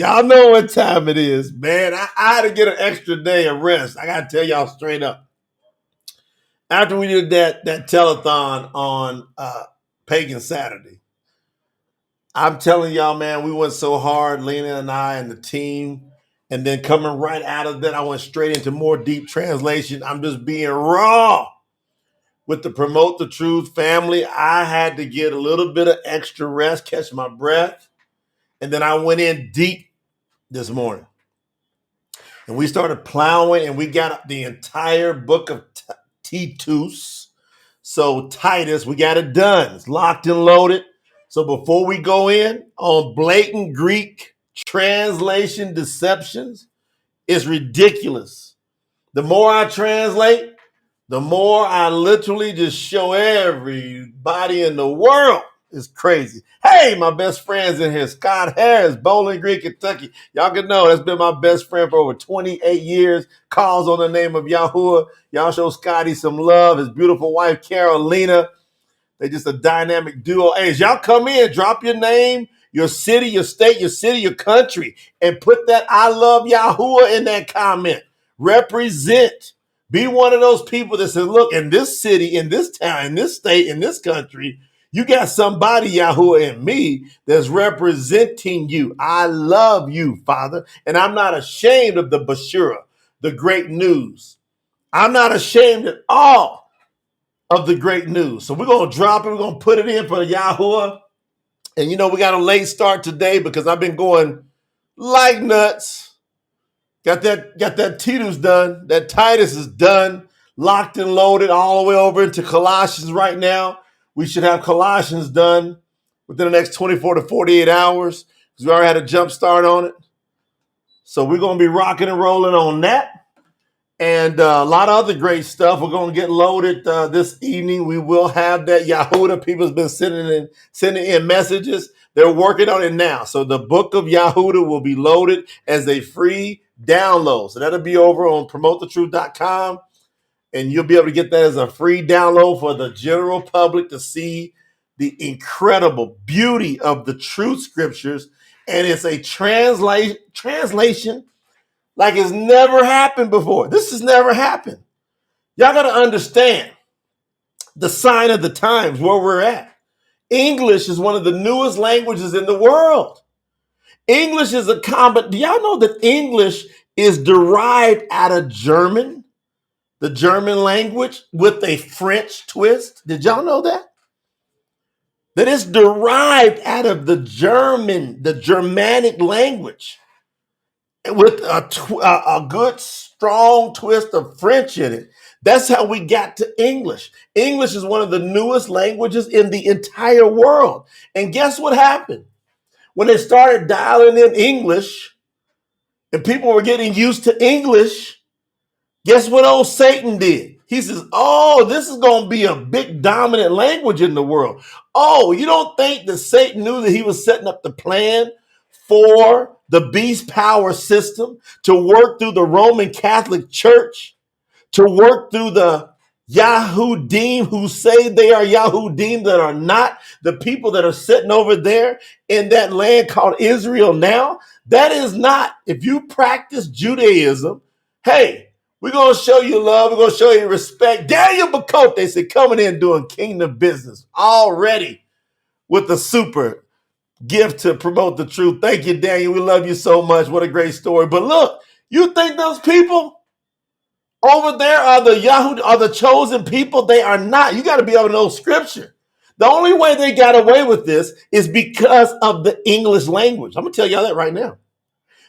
Y'all know what time it is, man. I had to get an extra day of rest. I got to tell y'all straight up. After we did that telethon on Pagan Saturday, I'm telling y'all, man, we went so hard, Lena and I and the team. And then coming right out of that, I went straight into more deep translation. I'm just being raw with the Promote the Truth family. I had to get a little bit of extra rest, catch my breath. And then I went in deep this morning. And we started plowing, and we got the entire book of Titus. So Titus, we got it done. It's locked and loaded. So before we go in on blatant Greek translation deceptions, it's ridiculous. The more I translate, the more I literally just show everybody in the world. It's crazy. Hey, my best friends in here, Scott Harris, Bowling Green, Kentucky. Y'all can know that's been my best friend for over 28 years. Calls on the name of Yahuwah. Y'all show Scotty some love. His beautiful wife, Carolina. They just a dynamic duo. Hey, as y'all come in, drop your name, your city, your state, your city, your country, and put that I love Yahuwah in that comment. Represent. Be one of those people that says, look, in this city, in this town, in this state, in this country, you got somebody, Yahuwah, in me that's representing you. I love you, Father, and I'm not ashamed of the Bashura, the great news. I'm not ashamed at all of the great news. So we're going to drop it. We're going to put it in for Yahuwah. And, we got a late start today because I've been going like nuts. Got that Titus done. That Titus is done, locked and loaded all the way over into Colossians right now. We should have Colossians done within the next 24 to 48 hours because we already had a jump start on it. So we're going to be rocking and rolling on that. And a lot of other great stuff. We're going to get loaded this evening. We will have that Yahuwah. People's been sending in messages. They're working on it now. So the book of Yahuwah will be loaded as a free download. So that'll be over on promotethetruth.com. And you'll be able to get that as a free download for the general public to see the incredible beauty of the truth scriptures. And it's a translation like it's never happened before. This has never happened. Y'all got to understand the sign of the times where we're at. English is one of the newest languages in the world. English is a common. Do y'all know that English is derived out of German, the German language, with a French twist? Did y'all know that? That it's derived out of the Germanic language, with a good, strong twist of French in it. That's how we got to English. English is one of the newest languages in the entire world. And guess what happened? When they started dialing in English and people were getting used to English, guess what old Satan did? He says, oh, this is going to be a big dominant language in the world. Oh, you don't think that Satan knew that he was setting up the plan for the beast power system to work through the Roman Catholic Church, to work through the Yahudim who say they are Yahudim that are not, the people that are sitting over there in that land called Israel now? That is not. If you practice Judaism, hey, we're going to show you love. We're going to show you respect. Daniel Bacote, they said, coming in doing kingdom business already with the super gift to promote the truth. Thank you, Daniel. We love you so much. What a great story. But look, you think those people over there are the Yahoo, are the chosen people? They are not. You got to be able to know scripture. The only way they got away with this is because of the English language. I'm going to tell y'all that right now.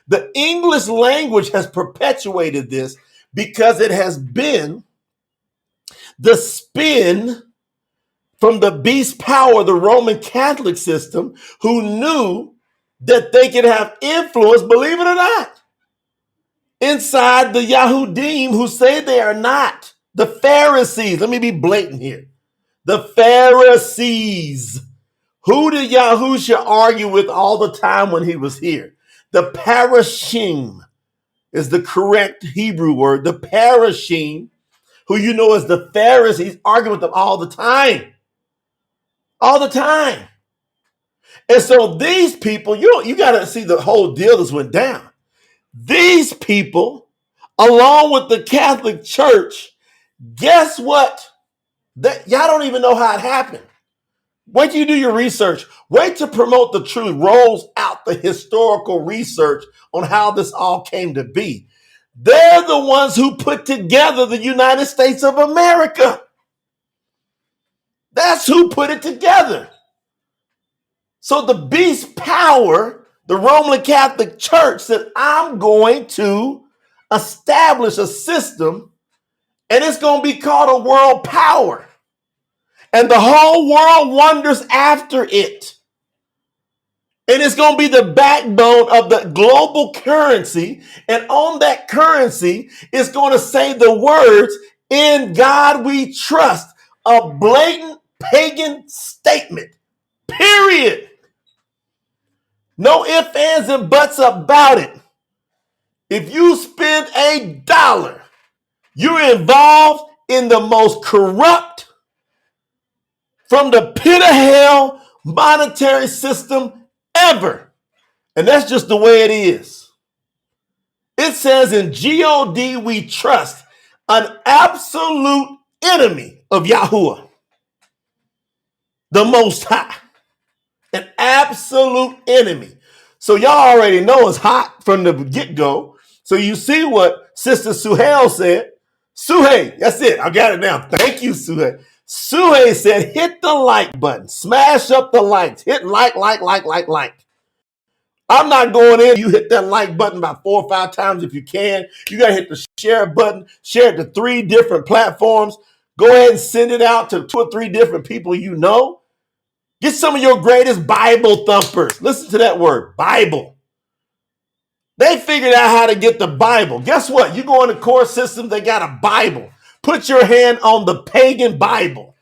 The English language has perpetuated this because it has been the spin from the beast power, the Roman Catholic system, who knew that they could have influence, believe it or not, inside the Yahudim who say they are not. The Pharisees, let me be blatant here. The Pharisees. Who did Yahusha argue with all the time when he was here? The Parashim is the correct Hebrew word. The Parashim, who you know as the Pharisees, argue with them all the time. All the time. And so these people, you got to see the whole deal that's went down. These people, along with the Catholic Church, guess what? Y'all don't even know how it happened. Wait till you do your research. Wait to promote the truth. Rolls out the historical research on how this all came to be. They're the ones who put together the United States of America. That's who put it together. So the beast power, the Roman Catholic Church, said, I'm going to establish a system, and it's going to be called a world power. And the whole world wanders after it. And it's going to be the backbone of the global currency. And on that currency, it's going to say the words, in God we trust. A blatant pagan statement. Period. No ifs, ands, and buts about it. If you spend $1, you're involved in the most corrupt, from the pit of hell, monetary system ever. And that's just the way it is. It says in God we trust, an absolute enemy of Yahuwah, the Most High. An absolute enemy. So y'all already know it's hot from the get-go. So you see what Sister Suhail said. Suhail, that's it. I got it now. Thank you, Suhail. Suhail said, hit the like button. Smash up the likes. Hit like. I'm not going in. You hit that like button about 4 or 5 times if you can. You got to hit the share button. Share it to 3 different platforms. Go ahead and send it out to 2 or 3 different people you know. Get some of your greatest Bible thumpers. Listen to that word, Bible. They figured out how to get the Bible. Guess what? You go in the course system, they got a Bible. Put your hand on the pagan Bible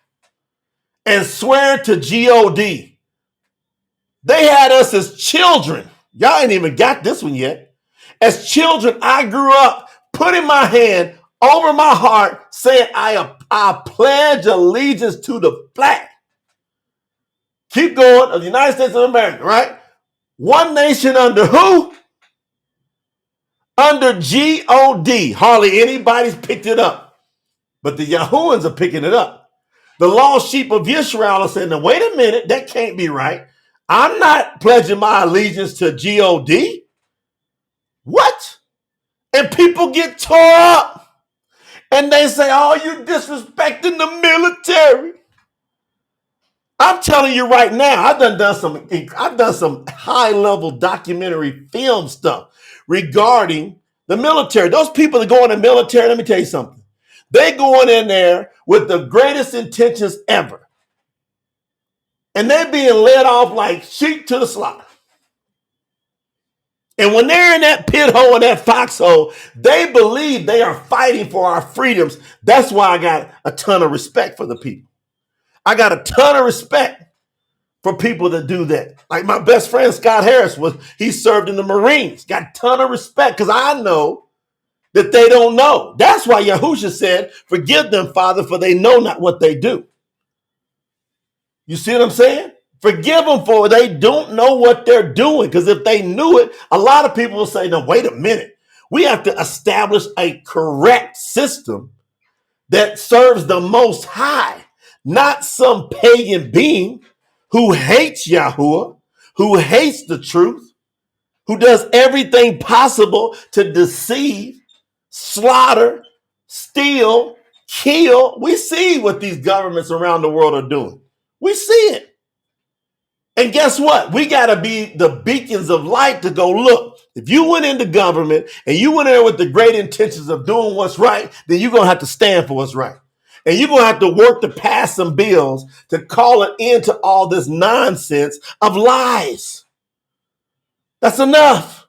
and swear to God. They had us as children. Y'all ain't even got this one yet. As children, I grew up putting my hand over my heart saying, I pledge allegiance to the flag. Keep going, of the United States of America, right? One nation under who? Under God. Hardly anybody's picked it up. But the Yahuans are picking it up. The lost sheep of Israel are saying, now, wait a minute, that can't be right. I'm not pledging my allegiance to God. What? And people get tore up. And they say, oh, you're disrespecting the military. I'm telling you right now, I've done some high-level documentary film stuff regarding the military. Those people that go in the military, let me tell you something. They going in there with the greatest intentions ever. And they're being led off like sheep to the slaughter. And when they're in that pit hole and that foxhole, they believe they are fighting for our freedoms. That's why I got a ton of respect for the people. I got a ton of respect for people that do that. Like my best friend, Scott Harris, he served in the Marines. Got a ton of respect because I know that they don't know. That's why Yahusha said, forgive them, Father, for they know not what they do. You see what I'm saying? Forgive them for they don't know what they're doing. Because if they knew it, a lot of people will say, no, wait a minute. We have to establish a correct system that serves the Most High, not some pagan being who hates Yahuwah, who hates the truth, who does everything possible to deceive, slaughter, steal, kill. We see what these governments around the world are doing. We see it. And guess what? We got to be the beacons of light to go, look, if you went into government and you went in there with the great intentions of doing what's right, then you're going to have to stand for what's right. And you're going to have to work to pass some bills to call an end to all this nonsense of lies. That's enough.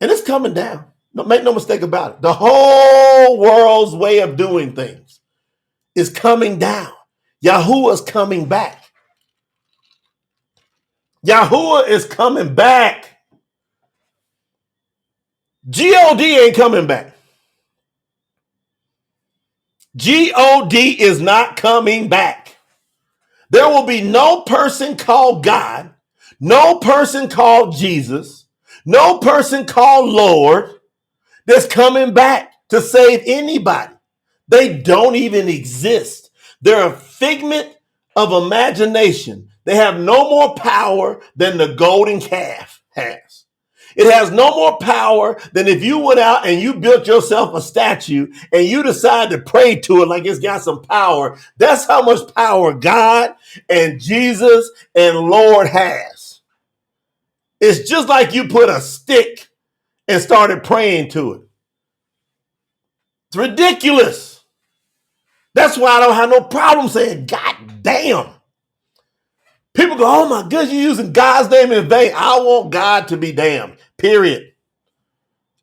And it's coming down. Don't make no mistake about it. The whole world's way of doing things is coming down. Yahuwah's coming back. Yahuwah is coming back. God ain't coming back. God is not coming back. There will be no person called God, no person called Jesus, no person called Lord that's coming back to save anybody. They don't even exist. They're a figment of imagination. They have no more power than the golden calf has. It has no more power than if you went out and you built yourself a statue and you decide to pray to it like it's got some power. That's how much power God and Jesus and Lord has. It's just like you put a stick and started praying to it. It's ridiculous. That's why I don't have no problem saying, God damn. People go, oh my goodness, you're using God's name in vain. I want God to be damned, period.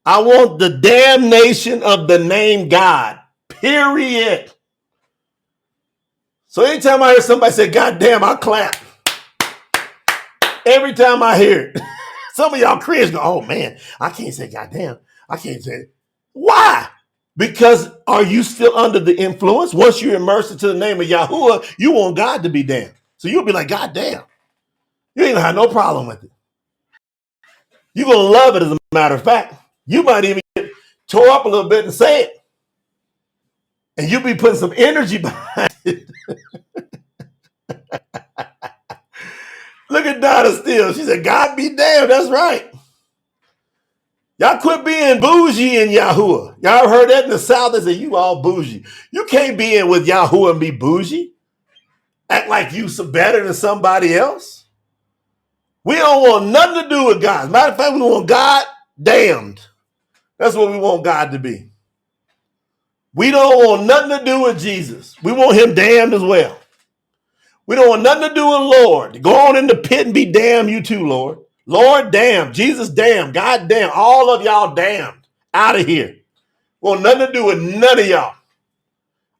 I want the damnation of the name God, period. So anytime I hear somebody say, God damn, I clap. Every time I hear it. Some of y'all Christians go, oh man, I can't say God damn. I can't say it. Why? Because are you still under the influence? Once you're immersed into the name of Yahuwah, you want God to be damned. So you'll be like, God damn. You ain't gonna have no problem with it. You're gonna love it, as a matter of fact. You might even get tore up a little bit and say it. And you'll be putting some energy behind it. Look at Donna Steele. She said, God be damned. That's right. Y'all quit being bougie in Yahuwah. Y'all heard that in the South? They say, you all bougie. You can't be in with Yahuwah and be bougie. Act like you better than somebody else. We don't want nothing to do with God. As a matter of fact, we want God damned. That's what we want God to be. We don't want nothing to do with Jesus. We want him damned as well. We don't want nothing to do with Lord. Go on in the pit and be damned, you too, Lord. Lord, damn. Jesus, damn. God, damn. All of y'all damned. Out of here. Want nothing to do with none of y'all.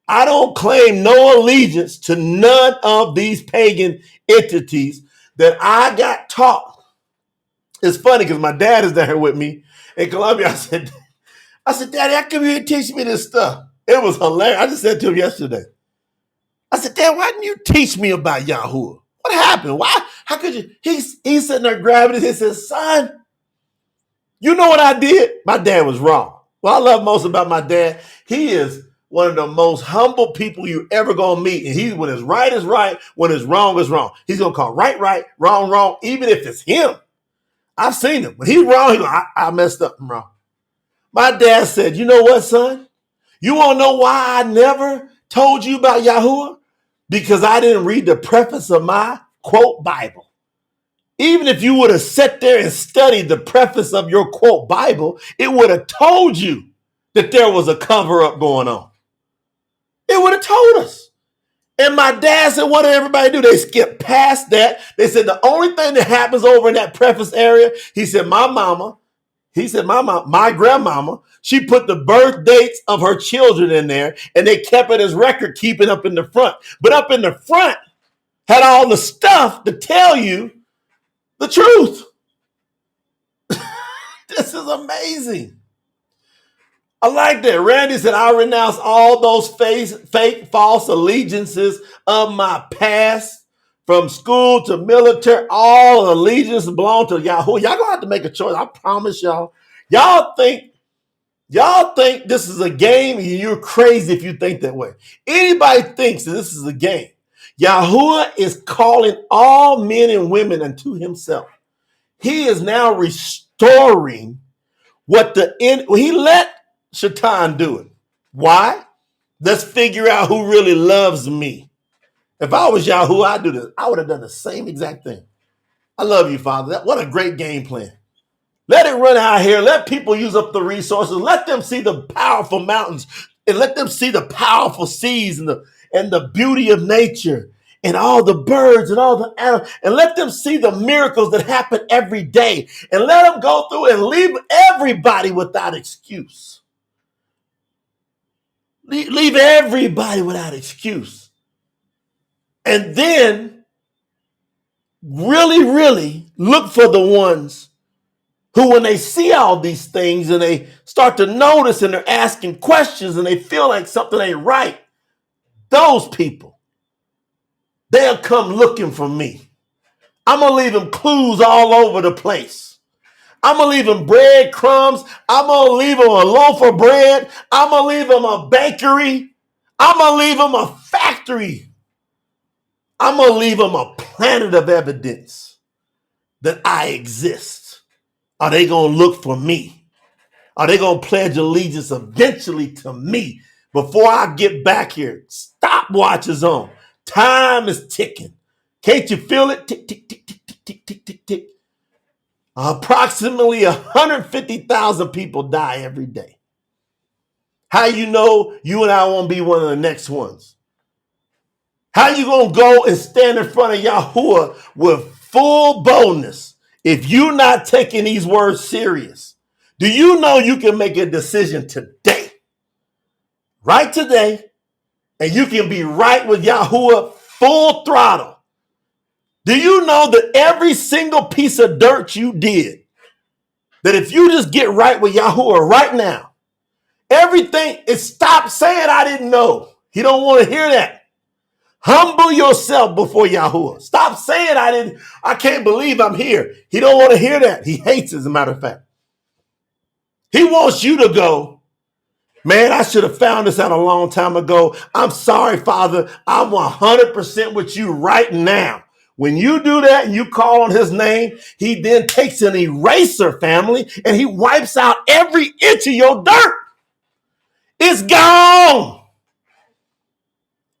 I don't claim no allegiance to none of these pagan entities that I got taught. It's funny because my dad is down here with me in Columbia. I said, Daddy, how come you didn't teach me this stuff? It was hilarious. I just said to him yesterday. I said, Dad, why didn't you teach me about Yahuwah? What happened? Why? How could you? He's sitting there grabbing his head and says, son, you know what I did? My dad was wrong. What I love most about my dad, he is one of the most humble people you ever gonna meet. And when it's right is right, when it's wrong is wrong. He's gonna call right, right, wrong, wrong, even if it's him. I've seen him. When he's wrong, he go, I messed up and wrong. My dad said, you know what, son? You wanna know why I never told you about Yahuwah? Because I didn't read the preface of my, quote, Bible. Even if you would have sat there and studied the preface of your, quote, Bible, it would have told you that there was a cover-up going on. It would have told us. And my dad said, what did everybody do? They skipped past that. They said the only thing that happens over in that preface area, he said, my grandmama, she put the birth dates of her children in there, and they kept it as record keeping up in the front. But up in the front had all the stuff to tell you the truth. This is amazing. I like that. Randy said, I renounce all those fake, false allegiances of my past, from school to military. All allegiance belong to Yahuwah. Y'all gonna have to make a choice. I promise y'all. Y'all think this is a game, and you're crazy if you think that way. Anybody thinks that this is a game. Yahuwah is calling all men and women unto himself. He is now restoring he let Shaitan do it. Why? Let's figure out who really loves me. If I was Yahuwah, I'd do this. I would have done the same exact thing. I love you, Father. What a great game plan. Let it run out here. Let people use up the resources. Let them see the powerful mountains, and let them see the powerful seas and the beauty of nature and all the birds and all the animals, and let them see the miracles that happen every day, and let them go through and leave everybody without excuse. Leave everybody without excuse. And then really, really look for the ones who, when they see all these things and they start to notice and they're asking questions and they feel like something ain't right, those people they'll come looking for me. I'm going to leave them clues all over the place. I'm going to leave them breadcrumbs. I'm going to leave them a loaf of bread. I'm going to leave them a bakery. I'm going to leave them a factory. I'm going to leave them a planet of evidence that I exist. Are they going to look for me? Are they going to pledge allegiance eventually to me before I get back here? Stopwatch is on. Time is ticking. Can't you feel it? Tick, tick, tick, tick, tick, tick, tick, tick, tick. Approximately 150,000 people die every day. How you know you and I won't be one of the next ones? How you going to go and stand in front of Yahuwah with full boldness if you're not taking these words serious? Do you know you can make a decision today, right today, and you can be right with Yahuwah full throttle? Do you know that every single piece of dirt you did, that if you just get right with Yahuwah right now, everything is stop saying I didn't know. He don't want to hear that. Humble yourself before Yahuwah. Stop saying I can't believe I'm here. He don't want to hear that. He hates, as a matter of fact. He wants you to go, man, I should have found this out a long time ago. I'm sorry, Father. I'm 100% with you right now. When you do that and you call on his name, he then takes an eraser, family, and he wipes out every inch of your dirt. It's gone.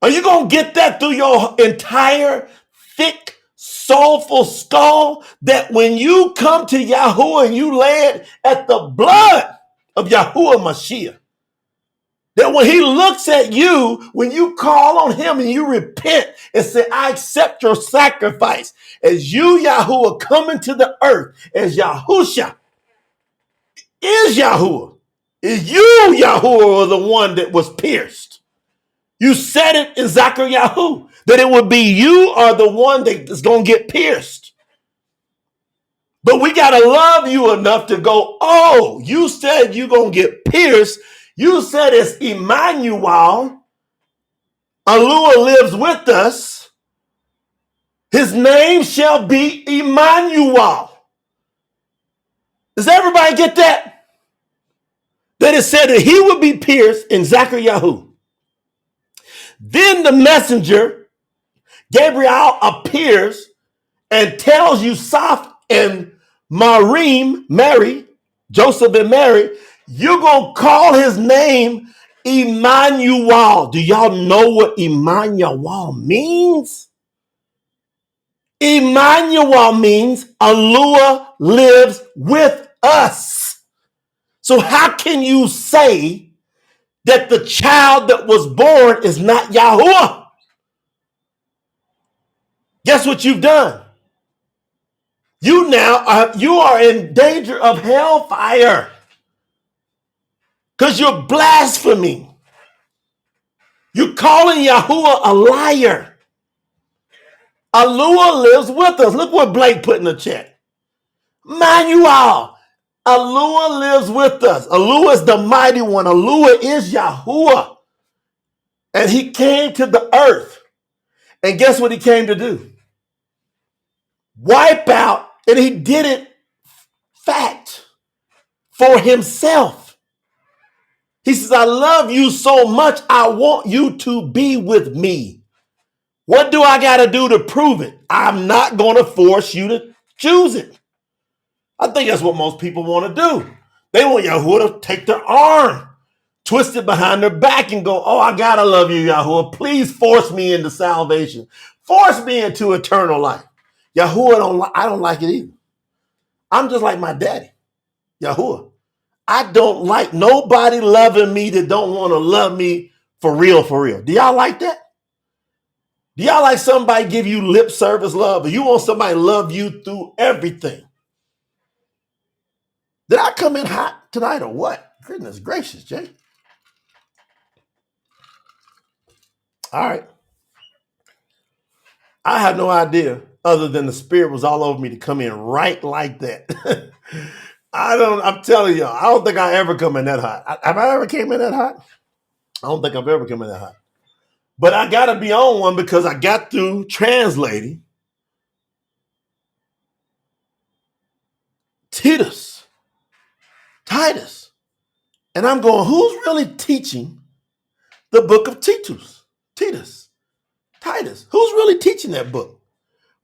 Are you going to get that through your entire thick, soulful skull, that when you come to Yahuwah and you lay it at the blood of Yahuwah Mashiach, that when he looks at you, when you call on him and you repent and say, I accept your sacrifice, as you, Yahuwah, come into the earth, as Yahusha is Yahuwah, is you, Yahuwah, are the one that was pierced. You said it in Zechariah that it would be you are the one that is going to get pierced. But we got to love you enough to go, oh, you said you're going to get pierced. You said it's Emmanuel. Yahuwah lives with us. His name shall be Emmanuel. Does everybody get that? That it said that he would be pierced in Zechariah. Then the messenger, Gabriel, appears and tells Yusuf and Mary, Joseph and Mary, you're going to call his name Emmanuel. Do y'all know what Emmanuel means? Emmanuel means Yahuwah lives with us. So how can you say that the child that was born is not Yahuwah? Guess what you've done? You are in danger of hellfire because you're blaspheming. You're calling Yahuwah a liar. Yahuwah lives with us. Look what Blake put in the chat. Manuel, Yahuwah lives with us. Yahuwah is the mighty one. Yahuwah is Yahuwah. And he came to the earth. And guess what he came to do? Wipe out. And he did it fact for himself. He says, I love you so much. I want you to be with me. What do I got to do to prove it? I'm not going to force you to choose it. I think that's what most people want to do. They want Yahuwah to take their arm, twist it behind their back and go, oh, I got to love you, Yahuwah. Please force me into salvation. Force me into eternal life. Yahuwah, I don't like it either. I'm just like my daddy, Yahuwah. I don't like nobody loving me that don't want to love me for real, for real. Do y'all like that? Do y'all like somebody give you lip service love, or you want somebody to love you through everything? Did I come in hot tonight or what? Goodness gracious, Jay. All right. I have no idea other than the spirit was all over me to come in right like that. I'm telling y'all, I don't think I ever come in that hot. Have I ever came in that hot? I don't think I've ever come in that hot. But I got to be on one because I got through translating Titus. And I'm going, who's really teaching the book of Titus? Titus. Who's really teaching that book?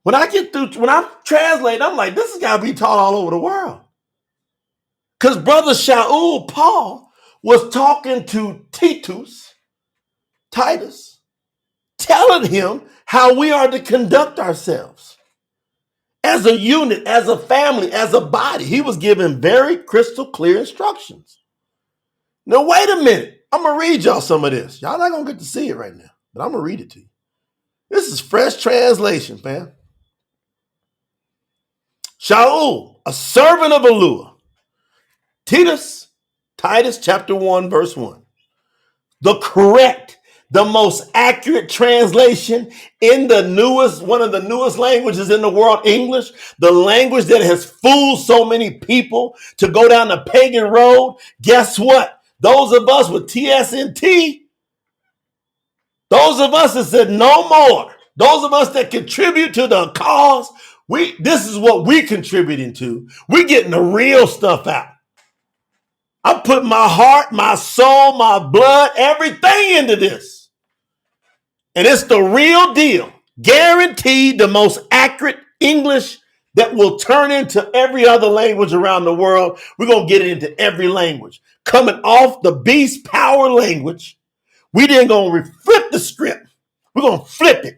When I'm translating, I'm like, this has got to be taught all over the world. Because Brother Shaul, Paul, was talking to Titus, telling him how we are to conduct ourselves as a unit, as a family, as a body. He was giving very crystal clear instructions. Now, wait a minute. I'm going to read y'all some of this. Y'all not going to get to see it right now, but I'm going to read it to you. This is fresh translation, fam. Shaul, a servant of Yahuwah. Titus chapter 1, verse 1. The correct, the most accurate translation in one of the newest languages in the world, English, the language that has fooled so many people to go down the pagan road. Guess what? Those of us with TSNT, those of us that said no more, those of us that contribute to the cause, this is what we're contributing to. We're getting the real stuff out. I'm putting my heart, my soul, my blood, everything into this. And it's the real deal. Guaranteed the most accurate English that will turn into every other language around the world. We're going to get it into every language. Coming off the beast power language, we then going to flip the script. We're going to flip it.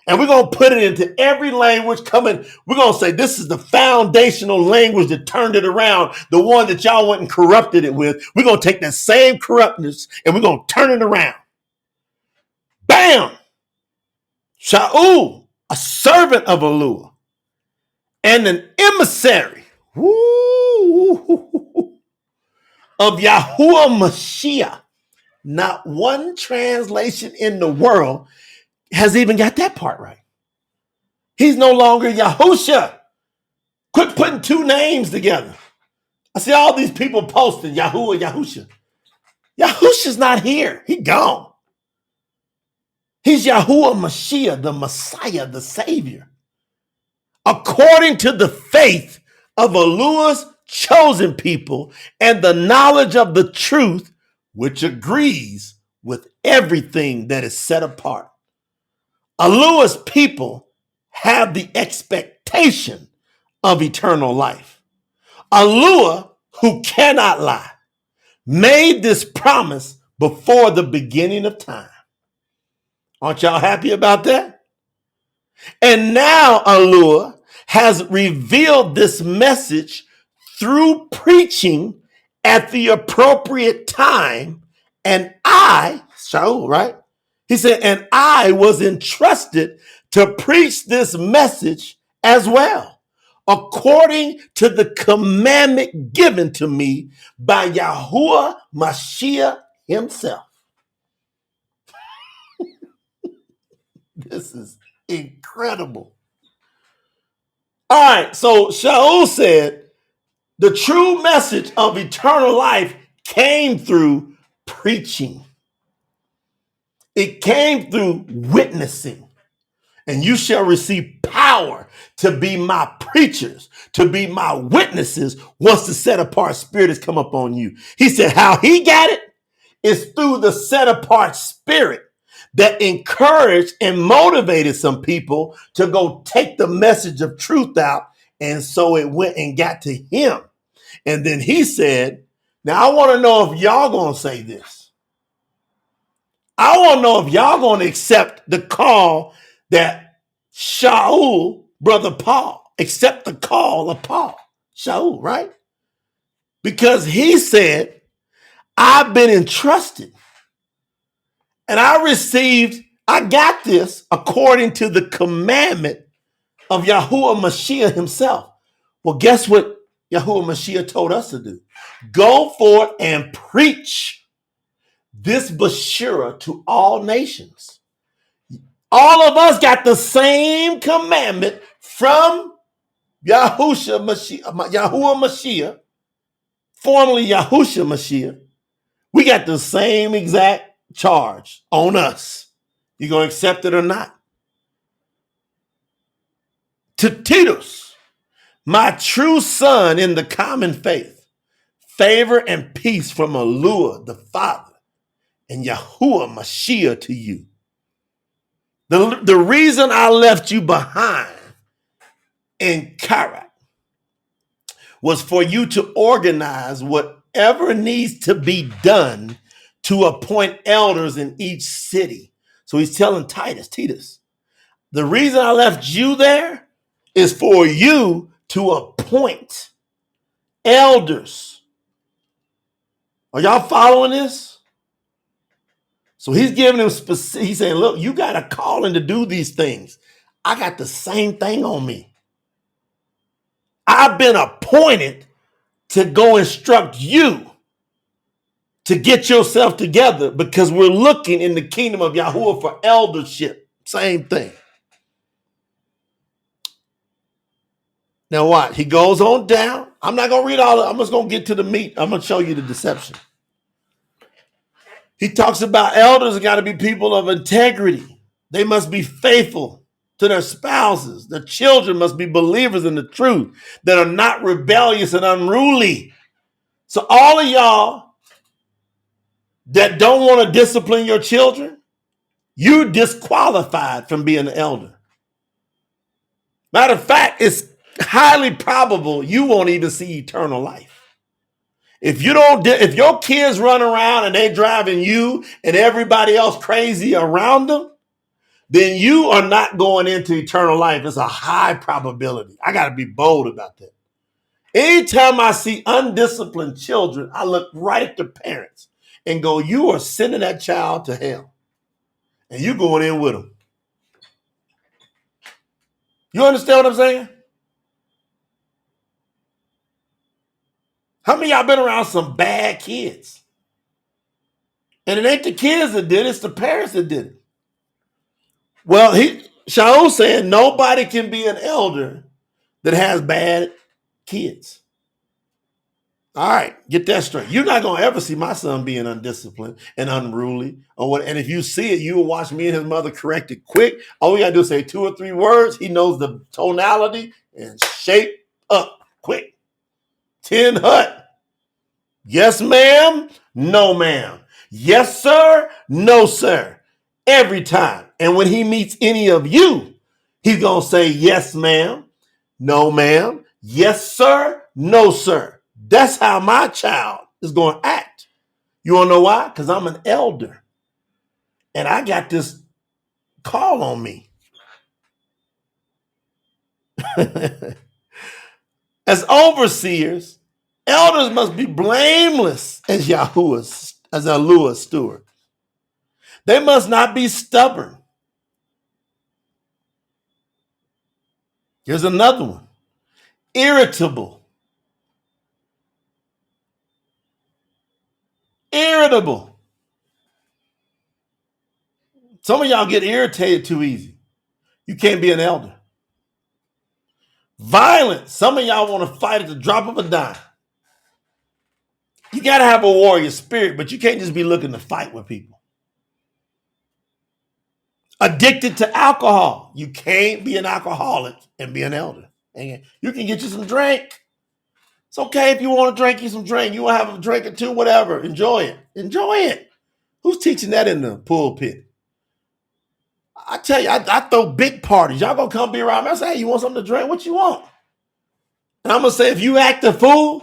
And we're going to put it into every language coming. We're going to say this is the foundational language that turned it around, the one that y'all went and corrupted it with. We're going to take that same corruptness and we're going to turn it around. Bam! Shaul, a servant of Yahuwah and an emissary of Yahuwah Mashiach. Not one translation in the world has even got that part right. He's no longer Yahusha. Quit putting two names together. I see all these people posting Yahuwah, Yahusha. Yahusha's not here. He gone. He's Yahuwah Mashiach, the Messiah, the Savior. According to the faith of Yahuwah's chosen people and the knowledge of the truth, which agrees with everything that is set apart. Yahuwah's people have the expectation of eternal life. Yahuwah, who cannot lie, made this promise before the beginning of time. Aren't y'all happy about that? And now Yahuwah has revealed this message through preaching at the appropriate time. And Shaul, right? He said, and I was entrusted to preach this message as well, according to the commandment given to me by Yahuwah Mashiach himself. This is incredible. All right, so Shaul said, the true message of eternal life came through preaching. It came through witnessing. And you shall receive power to be my preachers, to be my witnesses once the set apart spirit has come upon you. He said how he got it is through the set apart spirit that encouraged and motivated some people to go take the message of truth out. And so it went and got to him. And then he said, now I want to know if y'all going to say this. I want to know if y'all going to accept the call that Shaul, brother Paul, accept the call of Paul. Shaul, right? Because he said, I've been entrusted. And I got this according to the commandment of Yahuwah Mashiach himself. Well, guess what Yahuwah Mashiach told us to do? Go forth and preach this Bashura to all nations. All of us got the same commandment from Yahuwah Mashiach, formerly Yahushua Mashiach. We got the same exact charge on us. You going to accept it or not? To Titus, my true son in the common faith, favor and peace from Yahuwah the Father and Yahuwah Mashiach to you. The reason I left you behind in Karak was for you to organize whatever needs to be done to appoint elders in each city. So he's telling Titus, the reason I left you there is for you to appoint elders. Are y'all following this? So he's giving him specific, he's saying, look, you got a calling to do these things. I got the same thing on me. I've been appointed to go instruct you to get yourself together because we're looking in the kingdom of Yahuwah for eldership. Same thing. Now what? He goes on down. I'm not going to read all of it. I'm just going to get to the meat. I'm going to show you the deception. He talks about elders got to be people of integrity. They must be faithful to their spouses. Their children must be believers in the truth that are not rebellious and unruly. So all of y'all that don't want to discipline your children, you're disqualified from being an elder. Matter of fact, it's highly probable you won't even see eternal life. If your kids run around and they driving you and everybody else crazy around them, then you are not going into eternal life. It's a high probability. I got to be bold about that. Anytime I see undisciplined children, I look right at the parents and go, you are sending that child to hell. And you going in with them. You understand what I'm saying? How many of y'all been around some bad kids? And it ain't the kids that did it, it's the parents that did it. Well, Shaul saying nobody can be an elder that has bad kids. All right, get that straight. You're not going to ever see my son being undisciplined and unruly. And if you see it, you will watch me and his mother correct it quick. All we got to do is say 2 or 3 words. He knows the tonality and shape up quick. 10 hut. Yes, ma'am. No, ma'am. Yes, sir. No, sir. Every time. And when he meets any of you, he's going to say, yes, ma'am. No, ma'am. Yes, sir. No, sir. That's how my child is going to act. You want to know why? Because I'm an elder. And I got this call on me. As overseers, elders must be blameless as Yahuwah's steward. They must not be stubborn. Here's another one. Irritable. Some of y'all get irritated too easy. You can't be an elder. Violent. Some of y'all want to fight at the drop of a dime. You got to have a warrior spirit, but you can't just be looking to fight with people. Addicted to alcohol. You can't be an alcoholic and be an elder. And you can get you some drink. It's okay if you want to drink you some drink. You want to have a drink or two, whatever. Enjoy it. Enjoy it. Who's teaching that in the pulpit? I tell you, I throw big parties. Y'all gonna come be around me. I say, hey, you want something to drink? What you want? And I'm gonna say, if you act a fool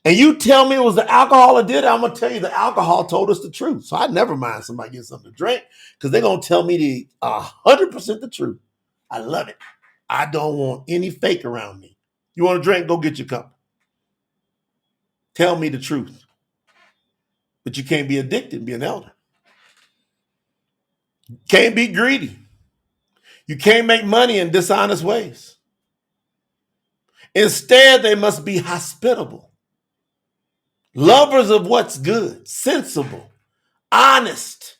and you tell me it was the alcohol that did it, I'm gonna tell you the alcohol told us the truth. So I never mind somebody getting something to drink because they're gonna tell me the 100% the truth. I love it. I don't want any fake around me. You want to drink? Go get your cup. Tell me the truth. But you can't be addicted and be an elder. Can't be greedy. You can't make money in dishonest ways. Instead, they must be hospitable, lovers of what's good, sensible, honest,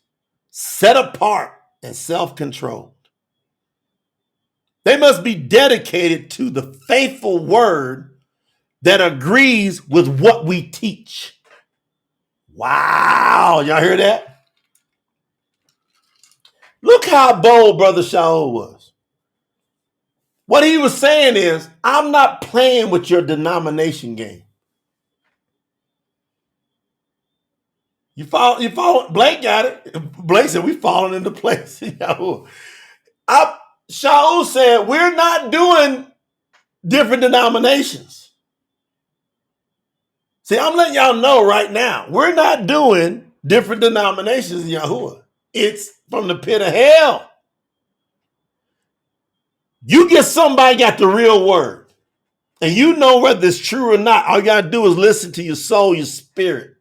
set apart, and self-controlled. They must be dedicated to the faithful word that agrees with what we teach. Wow, y'all hear that? Look how bold Brother Shaul was. What he was saying is, I'm not playing with your denomination game. You follow. Blake got it. Blake said, we falling into place. Shaul said, we're not doing different denominations. See, I'm letting y'all know right now, we're not doing different denominations in Yahuwah. It's from the pit of hell. You get somebody got the real word, and you know whether it's true or not. All you got to do is listen to your soul, your spirit.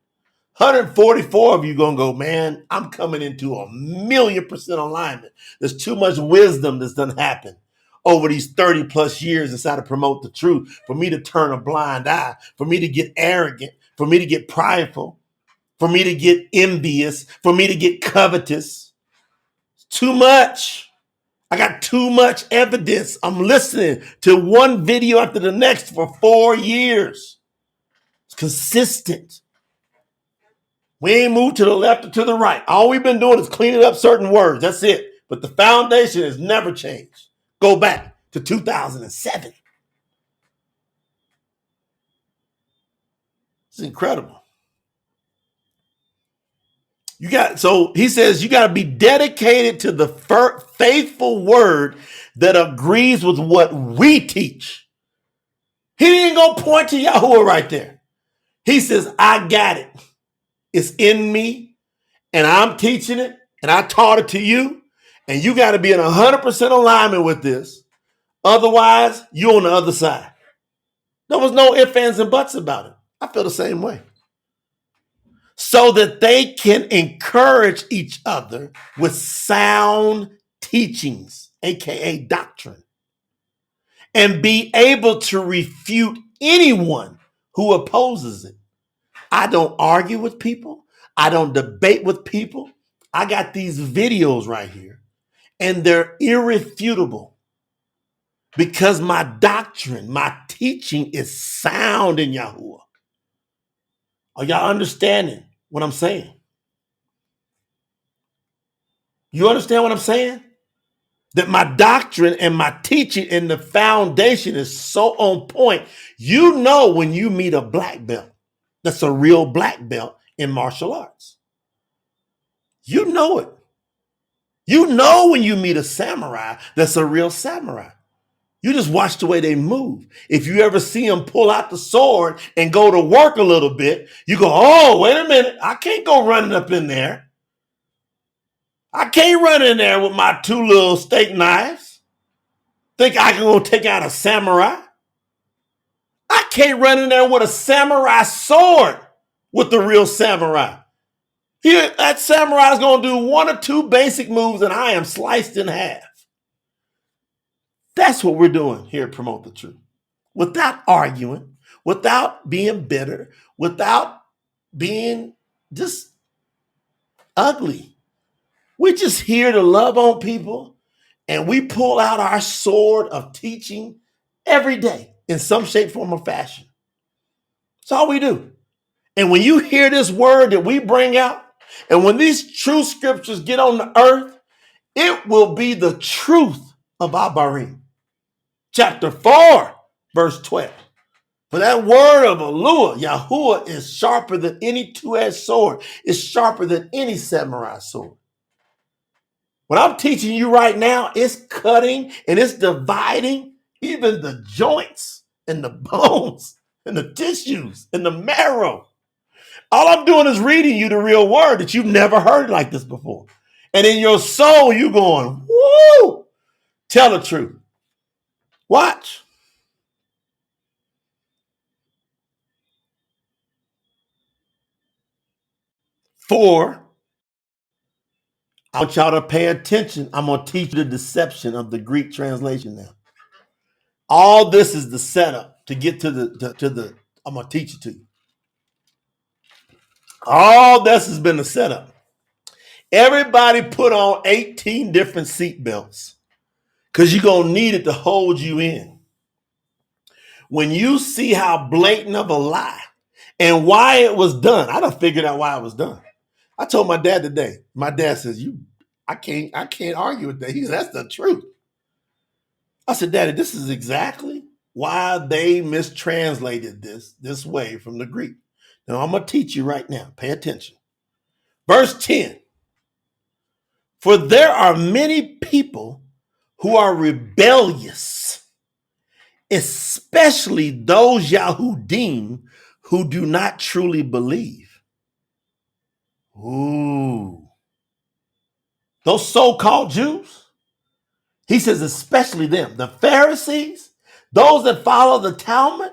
144 of you going to go, man, I'm coming into 1,000,000% alignment. There's too much wisdom that's done happened over these 30 plus years inside to promote the truth, for me to turn a blind eye, for me to get arrogant, for me to get prideful, for me to get envious, for me to get covetous. It's too much. I got too much evidence. I'm listening to one video after the next for 4 years. It's consistent. We ain't moved to the left or to the right. All we've been doing is cleaning up certain words. That's it. But the foundation has never changed. Go back to 2007. It's incredible. So he says you got to be dedicated to the faithful word that agrees with what we teach. He didn't go point to Yahuwah right there. He says, I got it. It's in me, and I'm teaching it, and I taught it to you, and you got to be in 100% alignment with this. Otherwise, you're on the other side. There was no ifs, ands, and buts about it. I feel the same way. So that they can encourage each other with sound teachings, aka doctrine, and be able to refute anyone who opposes it. I don't argue with people. I don't debate with people. I got these videos right here, and they're irrefutable because my doctrine, my teaching is sound in Yahuwah. Are y'all understanding what I'm saying? You understand what I'm saying? That my doctrine and my teaching and the foundation is so on point. You know when you meet a black belt, that's a real black belt in martial arts. You know it. You know when you meet a samurai, that's a real samurai. You just watch the way they move. If you ever see them pull out the sword and go to work a little bit, you go, oh, wait a minute. I can't go running up in there. I can't run in there with my 2 little steak knives. Think I can go take out a samurai? I can't run in there with a samurai sword with the real samurai. That samurai is going to do 1 or 2 basic moves and I am sliced in half. That's what we're doing here at Promote the Truth. Without arguing, without being bitter, without being just ugly. We're just here to love on people, and we pull out our sword of teaching every day in some shape, form, or fashion. That's all we do. And when you hear this word that we bring out, and when these true scriptures get on the earth, it will be the truth of Abarim. Chapter 4, verse 12. For that word of Yahuwah is sharper than any 2-edged sword. It's sharper than any samurai sword. What I'm teaching you right now is cutting and it's dividing even the joints and the bones and the tissues and the marrow. All I'm doing is reading you the real word that you've never heard like this before. And in your soul, you're going, woo, tell the truth. Watch. For I want y'all to pay attention. I'm going to teach you the deception of the Greek translation now. All this is the setup to get to the I'm going to teach it to you. All this has been the setup. Everybody put on 18 different seat belts because you're going to need it to hold you in. When you see how blatant of a lie and why it was done, I done figured out why it was done. I told my dad today, my dad says, I can't argue with that. He said, that's the truth. I said, Daddy, this is exactly why they mistranslated this way from the Greek. Now I'm going to teach you right now. Pay attention. Verse 10. For there are many people who are rebellious, especially those Yahudim who do not truly believe. Ooh. Those so-called Jews, he says, especially them, the Pharisees, those that follow the Talmud,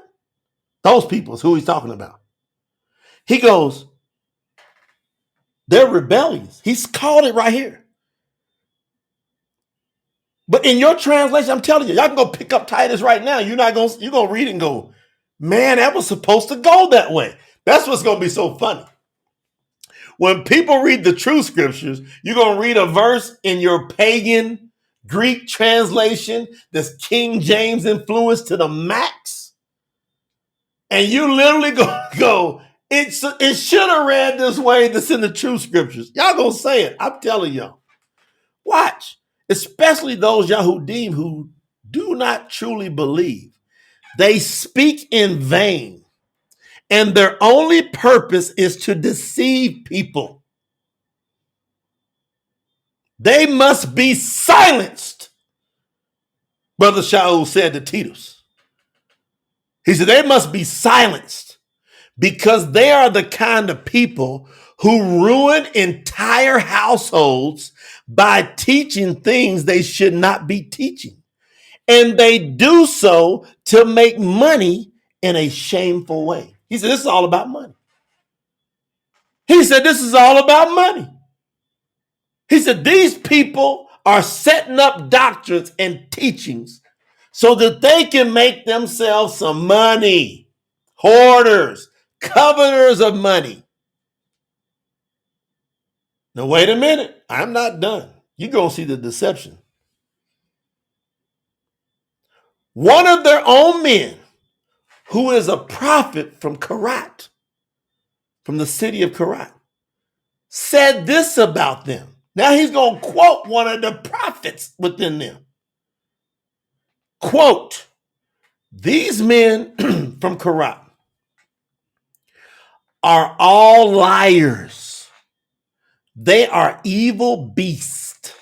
those people is who he's talking about. He goes, they're rebellious. He's called it right here. But in your translation, I'm telling you, y'all can go pick up Titus right now. You're going to read it and go, man, that was supposed to go that way. That's what's going to be so funny. When people read the true scriptures, you're going to read a verse in your pagan Greek translation that's King James influenced to the max. And you literally go, it should have read this way that's in the true scriptures. Y'all going to say it. I'm telling y'all. Watch. Especially those Yahudim who do not truly believe. They speak in vain, and their only purpose is to deceive people. They must be silenced, Brother Shaul said to Titus. He said they must be silenced because they are the kind of people who ruin entire households by teaching things they should not be teaching. And they do so to make money in a shameful way. He said, this is all about money. He said, this is all about money. He said, these people are setting up doctrines and teachings so that they can make themselves some money. Hoarders, coveters of money. Now, wait a minute. I'm not done. You're going to see the deception. One of their own men, who is a prophet from Karat, from the city of Karat, said this about them. Now he's going to quote one of the prophets within them. Quote, these men from Karat are all liars. They are evil beasts.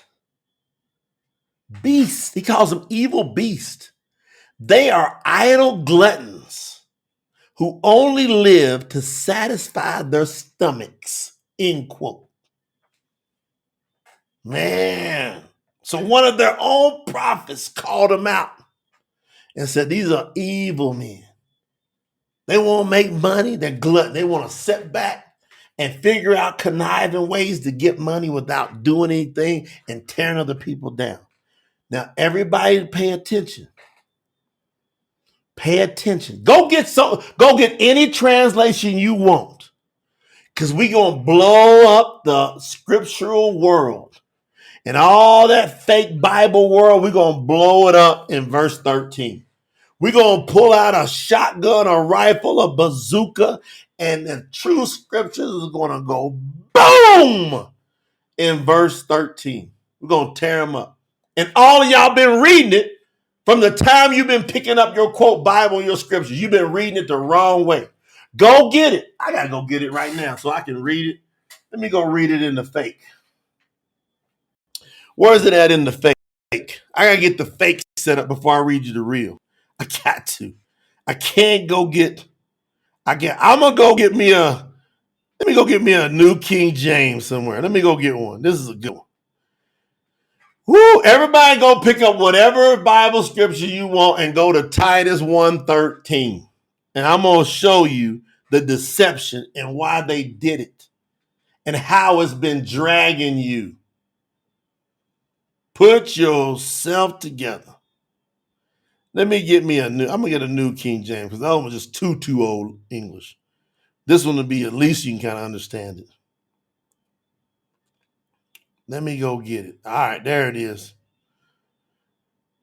Beasts. He calls them evil beasts. They are idle gluttons who only live to satisfy their stomachs. End quote. Man. So one of their own prophets called them out and said, these are evil men. They want to make money. They're glutton. They want to sit back and figure out conniving ways to get money without doing anything and tearing other people down. Now, everybody pay attention. Pay attention. Go get any translation you want, because we're going to blow up the scriptural world. And all that fake Bible world, we're going to blow it up in verse 13. We're going to pull out a shotgun, a rifle, a bazooka, and the true scriptures is going to go boom in verse 13. We're going to tear them up. And all of y'all been reading it from the time you've been picking up your quote Bible, your scriptures. You've been reading it the wrong way. Go get it. I got to go get it right now so I can read it. Let me go read it in the fake. Where is it at in the fake? I got to get the fake set up before I read you the real. I got to. I can't go get. I'm gonna go get me a. Let me go get me a New King James somewhere. Let me go get one. This is a good one. Woo! Everybody go pick up whatever Bible scripture you want and go to Titus 1:13, and I'm gonna show you the deception and why they did it, and how it's been dragging you. Put yourself together. Let me get me I'm going to get a New King James because that one was just too old English. This one will be, at least you can kind of understand it. Let me go get it. All right, there it is.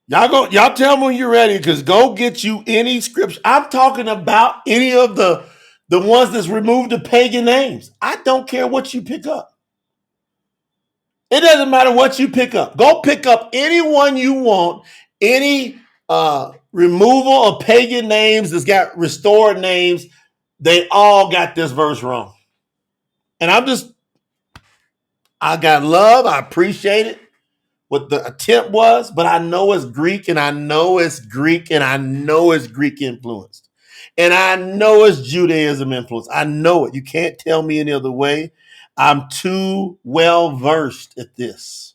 Y'all tell me when you're ready, because go get you any scripture. I'm talking about any of the ones that's removed the pagan names. I don't care what you pick up. It doesn't matter what you pick up. Go pick up anyone you want, any removal of pagan names that's got restored names. They all got this verse wrong. And I got love. I appreciate it, what the attempt was, but I know it's Greek and I know it's Greek and I know it's Greek influenced. And I know it's Judaism influenced. I know it. You can't tell me any other way. I'm too well versed at this.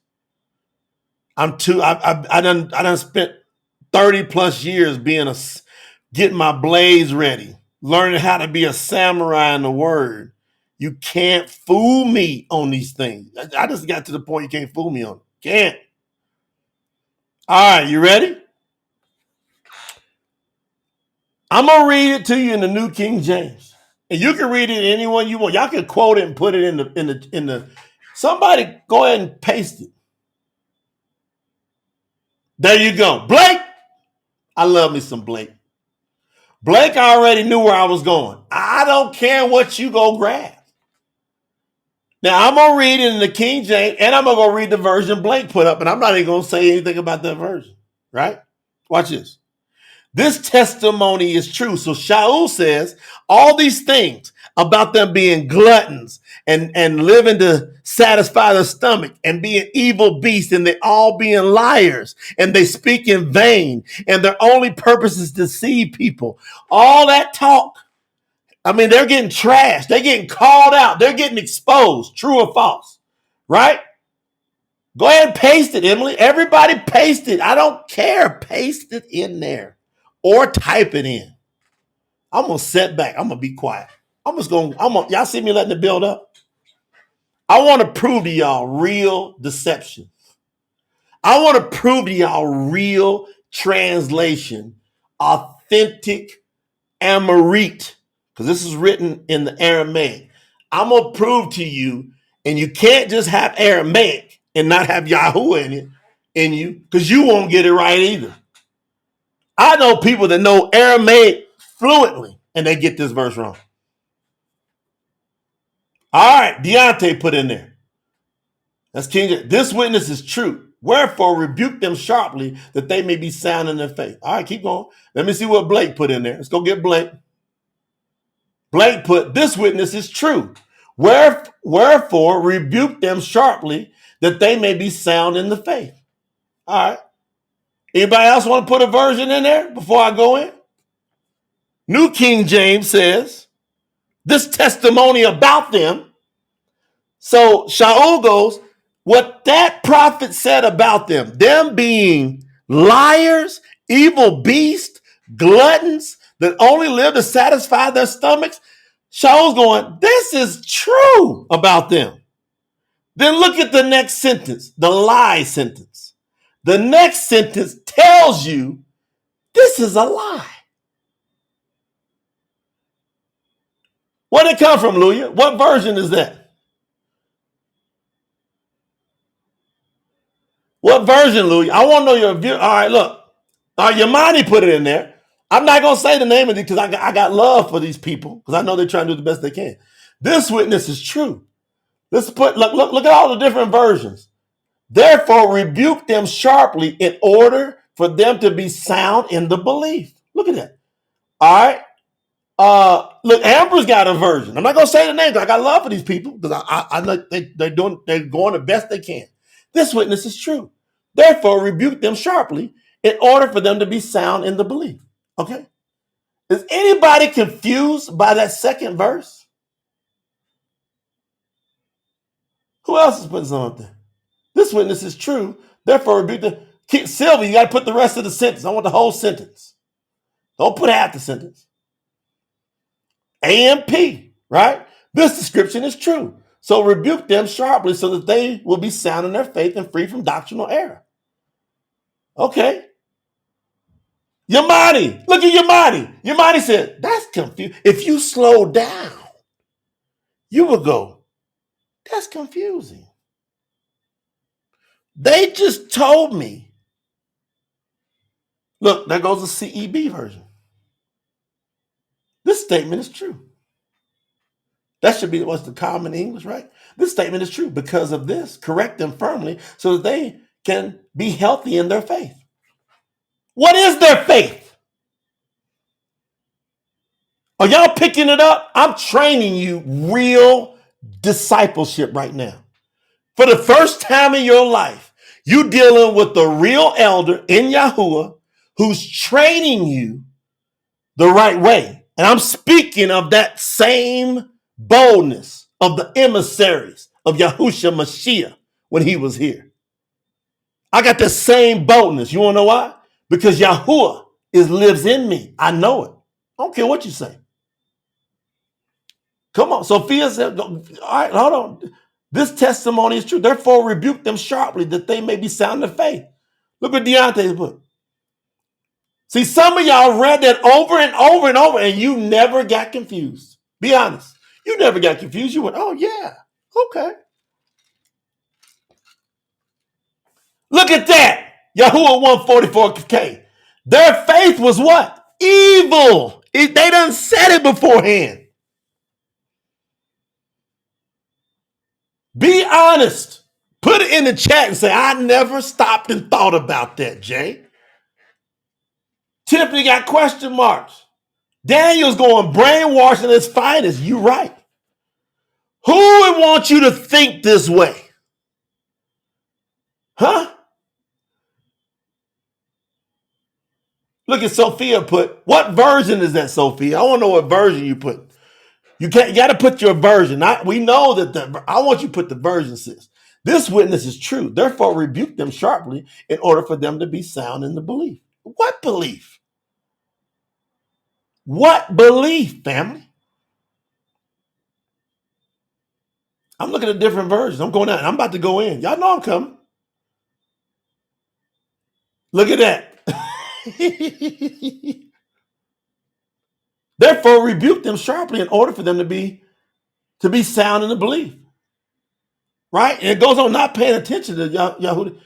I done spent 30 plus years getting my blades ready, learning how to be a samurai in the word. You can't fool me on these things. I just got to the point you can't fool me on it. Can't. All right, you ready? I'm gonna read it to you in the New King James, and you can read it any one you want. Y'all can quote it and put it in the. Somebody go ahead and paste it. There you go, Blake. I love me some Blake. Blake already knew where I was going. I don't care what you go grab. Now I'm gonna read it in the King James, and I'm gonna go read the version Blake put up, and I'm not even gonna say anything about that version. Right? Watch this. This testimony is true. So Shaul says all these things about them being gluttons and living to satisfy their stomach and being evil beasts, and they all being liars, and they speak in vain, and their only purpose is to deceive people. All that talk, I mean, they're getting trashed. They're getting called out. They're getting exposed, true or false, right? Go ahead and paste it, Emily. Everybody paste it. I don't care. Paste it in there or type it in. I'm going to sit back. I'm going to be quiet. Y'all see me letting it build up? I want to prove to y'all real deception. I want to prove to y'all real translation, authentic Amorite, because this is written in the Aramaic. I'm going to prove to you, and you can't just have Aramaic and not have Yahuwah in you, because you won't get it right either. I know people that know Aramaic fluently, and they get this verse wrong. All right, Deontay put in there. That's King James. This witness is true. Wherefore rebuke them sharply, that they may be sound in their faith. All right, keep going. Let me see what Blake put in there. Let's go get Blake. Blake put, this witness is true. Wherefore rebuke them sharply, that they may be sound in the faith. All right. Anybody else want to put a version in there before I go in? New King James says, this testimony about them. So Shaul goes, what that prophet said about them being liars, evil beasts, gluttons that only live to satisfy their stomachs. Shaul's going, this is true about them. Then look at the next sentence, the lie sentence. The next sentence tells you this is a lie. Where did it come from, Luya? What version is that? What version, Luya? I want to know your view. All right, look. Yamani put it in there. I'm not going to say the name of it because I got love for these people because I know they're trying to do the best they can. This witness is true. Let's look at all the different versions. Therefore, rebuke them sharply in order for them to be sound in the belief. Look at that. All right. Look, Amber's got a version. I'm not gonna say the name because I got love for these people because I know they're going the best they can. This witness is true. Therefore, rebuke them sharply in order for them to be sound in the belief. Okay. Is anybody confused by that second verse? Who else is putting something? This witness is true. Therefore, rebuke them. Sylvia, you got to put the rest of the sentence. I want the whole sentence. Don't put half the sentence. AMP, right? This description is true. So rebuke them sharply so that they will be sound in their faith and free from doctrinal error. Okay. Yamani, look at Yamani. Yamani said, that's confusing. If you slow down, you will go, that's confusing. They just told me. Look, there goes the CEB version. This statement is true. That should be what's the common English, right? This statement is true. Because of this, correct them firmly so that they can be healthy in their faith. What is their faith? Are y'all picking it up? I'm training you real discipleship right now. For the first time in your life, you dealing with the real elder in Yahuwah who's training you the right way. And I'm speaking of that same boldness of the emissaries of Yahushua Mashiach when he was here. I got the same boldness. You want to know why? Because Yahuwah lives in me. I know it. I don't care what you say. Come on. Sophia said, all right, hold on. This testimony is true. Therefore, rebuke them sharply that they may be sound in faith. Look what Deontay's put. See, some of y'all read that over and over and over, and you never got confused. Be honest. You never got confused. You went, oh, yeah, okay. Look at that. Yahuwah 144K. Their faith was what? Evil. They done said it beforehand. Be honest. Put it in the chat and say, I never stopped and thought about that, Jay. Tiffany got question marks. Daniel's going brainwashing his finest. You right. Who would want you to think this way? Huh? Look at Sophia put. What version is that, Sophia? I want to know what version you put. You got to put your version. We know that I want you to put the version, sis. This witness is true. Therefore, rebuke them sharply in order for them to be sound in the belief. What belief? What belief, family? I'm looking at different versions. I'm going out. I'm about to go in. Y'all know I'm coming. Look at that. Therefore, rebuke them sharply in order for them to be sound in the belief. Right? And it goes on not paying attention to Yahuwah.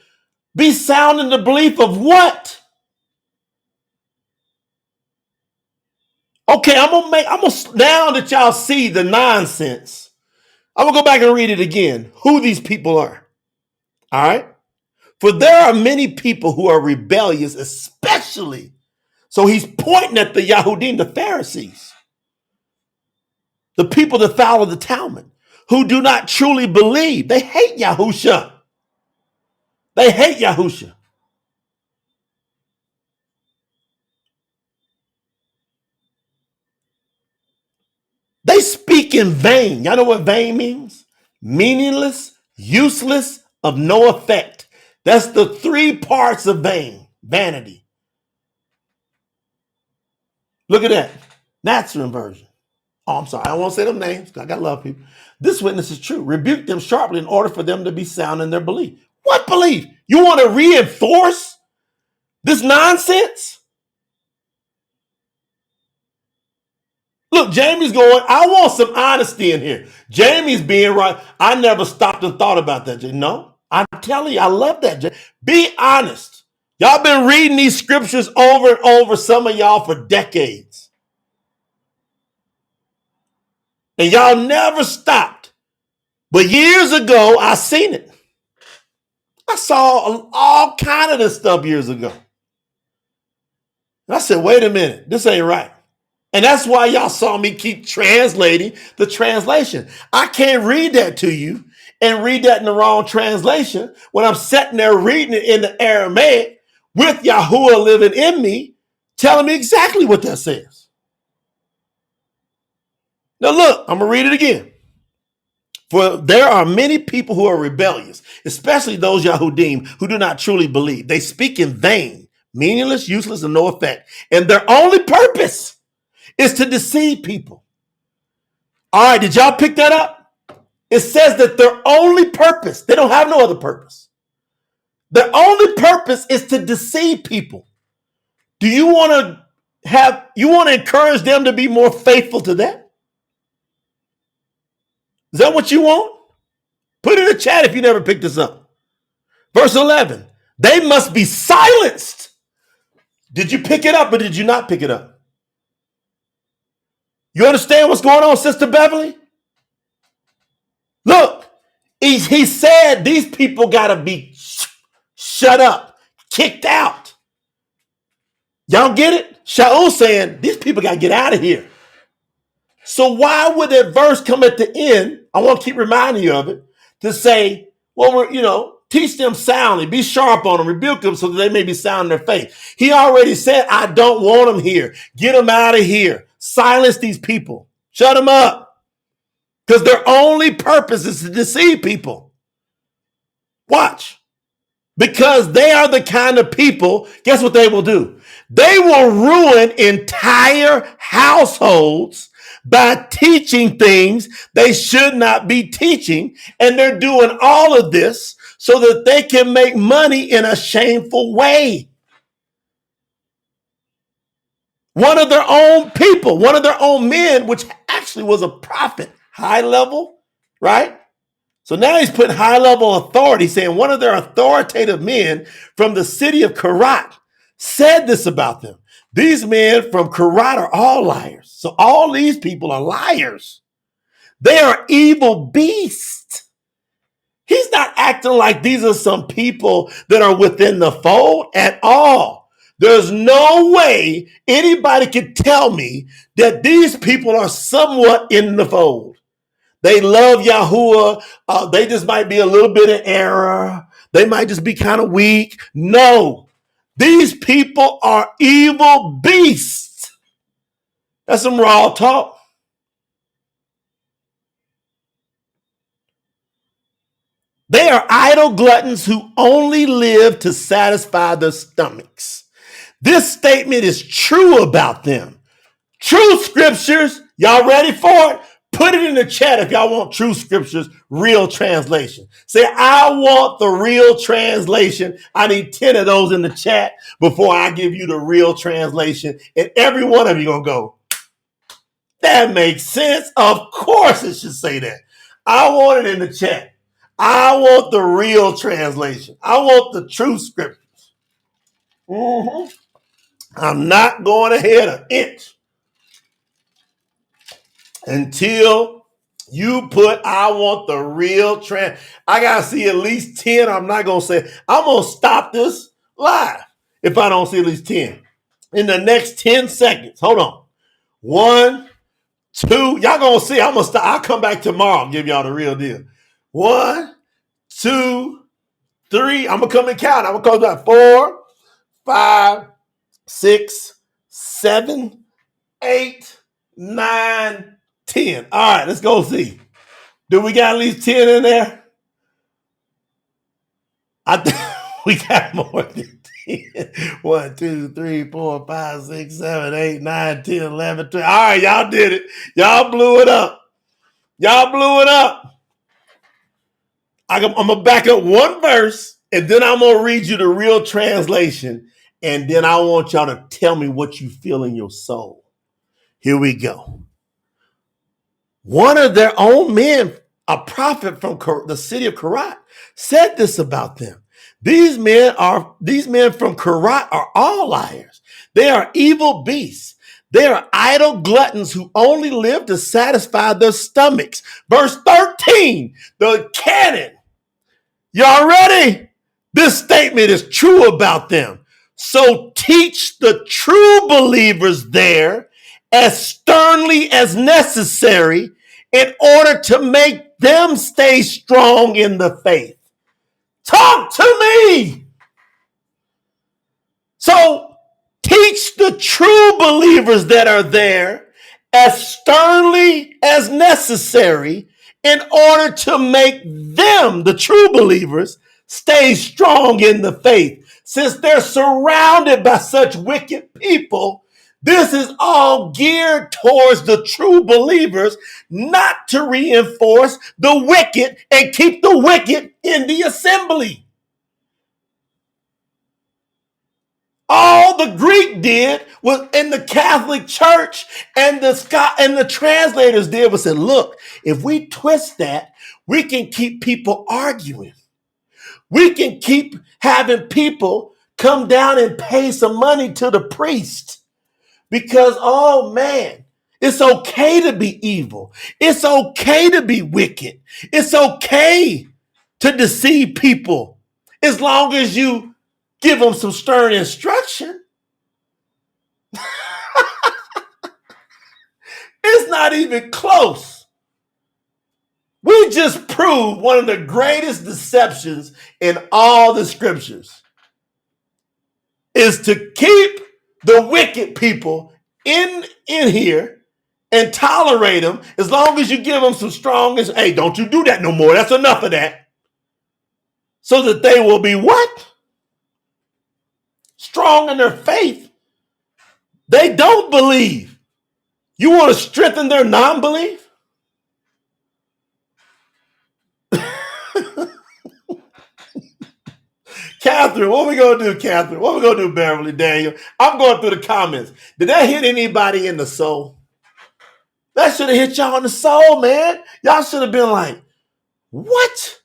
Be sound in the belief of what? Okay, I'm gonna now that y'all see the nonsense, I'm gonna go back and read it again. Who these people are. All right. For there are many people who are rebellious, especially. So he's pointing at the Yahudim, the Pharisees, the people that follow the Talmud, who do not truly believe. They hate Yahusha. They hate Yahusha. They speak in vain. Y'all know what vain means? Meaningless, useless, of no effect. That's the three parts of vain. Vanity. Look at that. Nazarene version. Oh, I'm sorry. I won't say them names. I got love people. This witness is true. Rebuke them sharply in order for them to be sound in their belief. What belief? You want to reinforce this nonsense? Look, Jamie's going, I want some honesty in here. Jamie's being right. I never stopped and thought about that. No, I'm telling you, I love that. Jamie. Be honest. Y'all been reading these scriptures over and over, some of y'all for decades. And y'all never stopped. But years ago, I seen it. I saw all kind of this stuff years ago. And I said, wait a minute, this ain't right. And that's why y'all saw me keep translating the translation. I can't read that to you and read that in the wrong translation when I'm sitting there reading it in the Aramaic with Yahuwah living in me, telling me exactly what that says. Now look, I'm going to read it again. For there are many people who are rebellious, especially those Yahudim who do not truly believe. They speak in vain, meaningless, useless, and no effect. And their only purpose is to deceive people. All right, did y'all pick that up? It says that their only purpose, they don't have no other purpose. Their only purpose is to deceive people. Do you want to encourage them to be more faithful to that? Is that what you want? Put it in the chat if you never picked this up. Verse 11, they must be silenced. Did you pick it up or did you not pick it up? You understand what's going on, Sister Beverly? Look, he said these people got to be shut up, kicked out. Y'all get it? Shaul saying these people got to get out of here. So why would that verse come at the end? I want to keep reminding you of it to say, well, teach them soundly, be sharp on them, rebuke them so that they may be sound in their faith. He already said, I don't want them here. Get them out of here. Silence these people. Shut them up. Because their only purpose is to deceive people. Watch. Because they are the kind of people, guess what they will do? They will ruin entire households by teaching things they should not be teaching. And they're doing all of this so that they can make money in a shameful way. One of their own people, one of their own men, which actually was a prophet, high level, right? So now he's putting high level authority, saying one of their authoritative men from the city of Karat said this about them. These men from Karat are all liars. So all these people are liars. They are evil beasts. He's not acting like these are some people that are within the fold at all. There's no way anybody could tell me that these people are somewhat in the fold. They love Yahuwah. They just might be a little bit in error. They might just be kind of weak. No, these people are evil beasts. That's some raw talk. They are idle gluttons who only live to satisfy their stomachs. This statement is true about them. True scriptures, y'all ready for it? Put it in the chat if y'all want true scriptures, real translation. Say, I want the real translation. I need 10 of those in the chat before I give you the real translation. And every one of you gonna go, that makes sense. Of course it should say that. I want it in the chat. I want the real translation. I want the true scriptures. I'm not going ahead an inch until you put, I want the real I got to see at least 10. I'm not going to say, I'm going to stop this live if I don't see at least 10. In the next 10 seconds. Hold on. 1, 2. Y'all going to see. I'm going to stop. I'll come back tomorrow and give y'all the real deal. 1, 2, 3. I'm going to come and count. I'm going to call that 4, 5, 6, 7, 8, 9, 10. All right, let's go see. Do we got at least 10 in there? I think we got more than 10. 1, 2, 3, 4, 5, 6, 7, 8, 9, 10, 11, 12. All right, y'all did it. Y'all blew it up. Y'all blew it up. I'm going to back up one verse, and then I'm going to read you the real translation, and then I want y'all to tell me what you feel in your soul. Here we go. One of their own men, a prophet from the city of Karat, said this about them. These men from Karat are all liars. They are evil beasts. They are idle gluttons who only live to satisfy their stomachs. Verse 13, the canon. Y'all ready? This statement is true about them. So teach the true believers there as sternly as necessary in order to make them stay strong in the faith. Talk to me. So teach the true believers that are there as sternly as necessary in order to make them, the true believers, stay strong in the faith. Since they're surrounded by such wicked people, this is all geared towards the true believers, not to reinforce the wicked and keep the wicked in the assembly. All the Greek did was in the Catholic Church and the translators did was say, look, if we twist that, we can keep people arguing. We can keep having people come down and pay some money to the priest because, oh man, It's okay to be evil. It's okay to be wicked. It's okay to deceive people as long as you give them some stern instruction. It's not even close. We just proved one of the greatest deceptions in all the scriptures is to keep the wicked people in here and tolerate them as long as you give them some strong, hey, don't you do that no more. That's enough of that. So that they will be what? Strong in their faith. They don't believe. You want to strengthen their non-belief? Catherine, what we going to do, Catherine? What we going to do, Beverly, Daniel? I'm going through the comments. Did that hit anybody in the soul? That should have hit y'all in the soul, man. Y'all should have been like, what?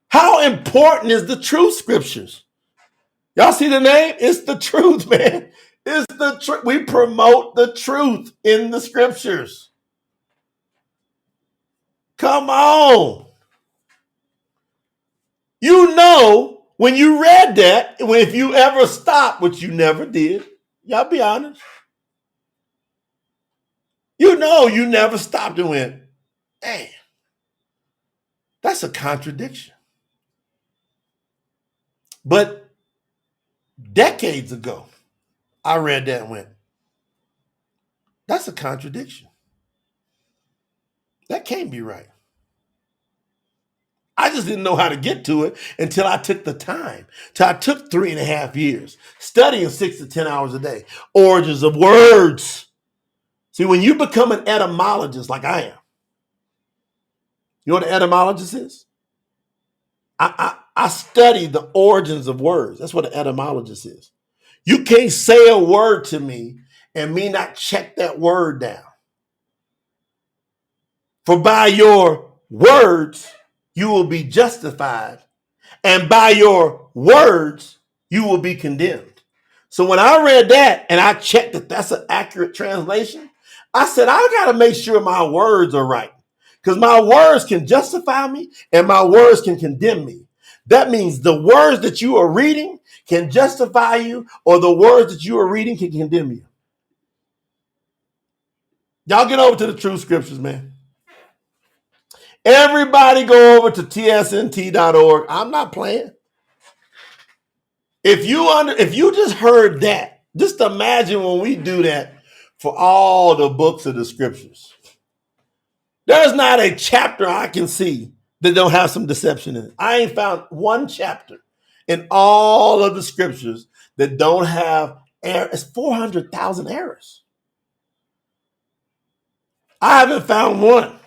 How important is the truth scriptures? Y'all see the name? It's the truth, man. It's the truth. We promote the truth in the scriptures. Come on. You know, when you read that, if you ever stopped, which you never did, y'all be honest. You know, you never stopped and went, hey, that's a contradiction. But decades ago, I read that and went, that's a contradiction. That can't be right. I just didn't know how to get to it until I took the time. Till I took 3.5 years studying 6 to 10 hours a day. Origins of words. See, when you become an etymologist like I am, you know what an etymologist is? I study the origins of words. That's what an etymologist is. You can't say a word to me and me not check that word down. For by your words, you will be justified, and by your words, you will be condemned. So when I read that and I checked that that's an accurate translation, I said, I got to make sure my words are right, because my words can justify me and my words can condemn me. That means the words that you are reading can justify you, or the words that you are reading can condemn you. Y'all get over to the true scriptures, man. Everybody go over to tsnt.org. I'm not playing. If you just heard that, just imagine when we do that for all the books of the scriptures. There's not a chapter I can see that don't have some deception in it. I ain't found one chapter in all of the scriptures that don't have error. It's 400,000 errors. I haven't found one.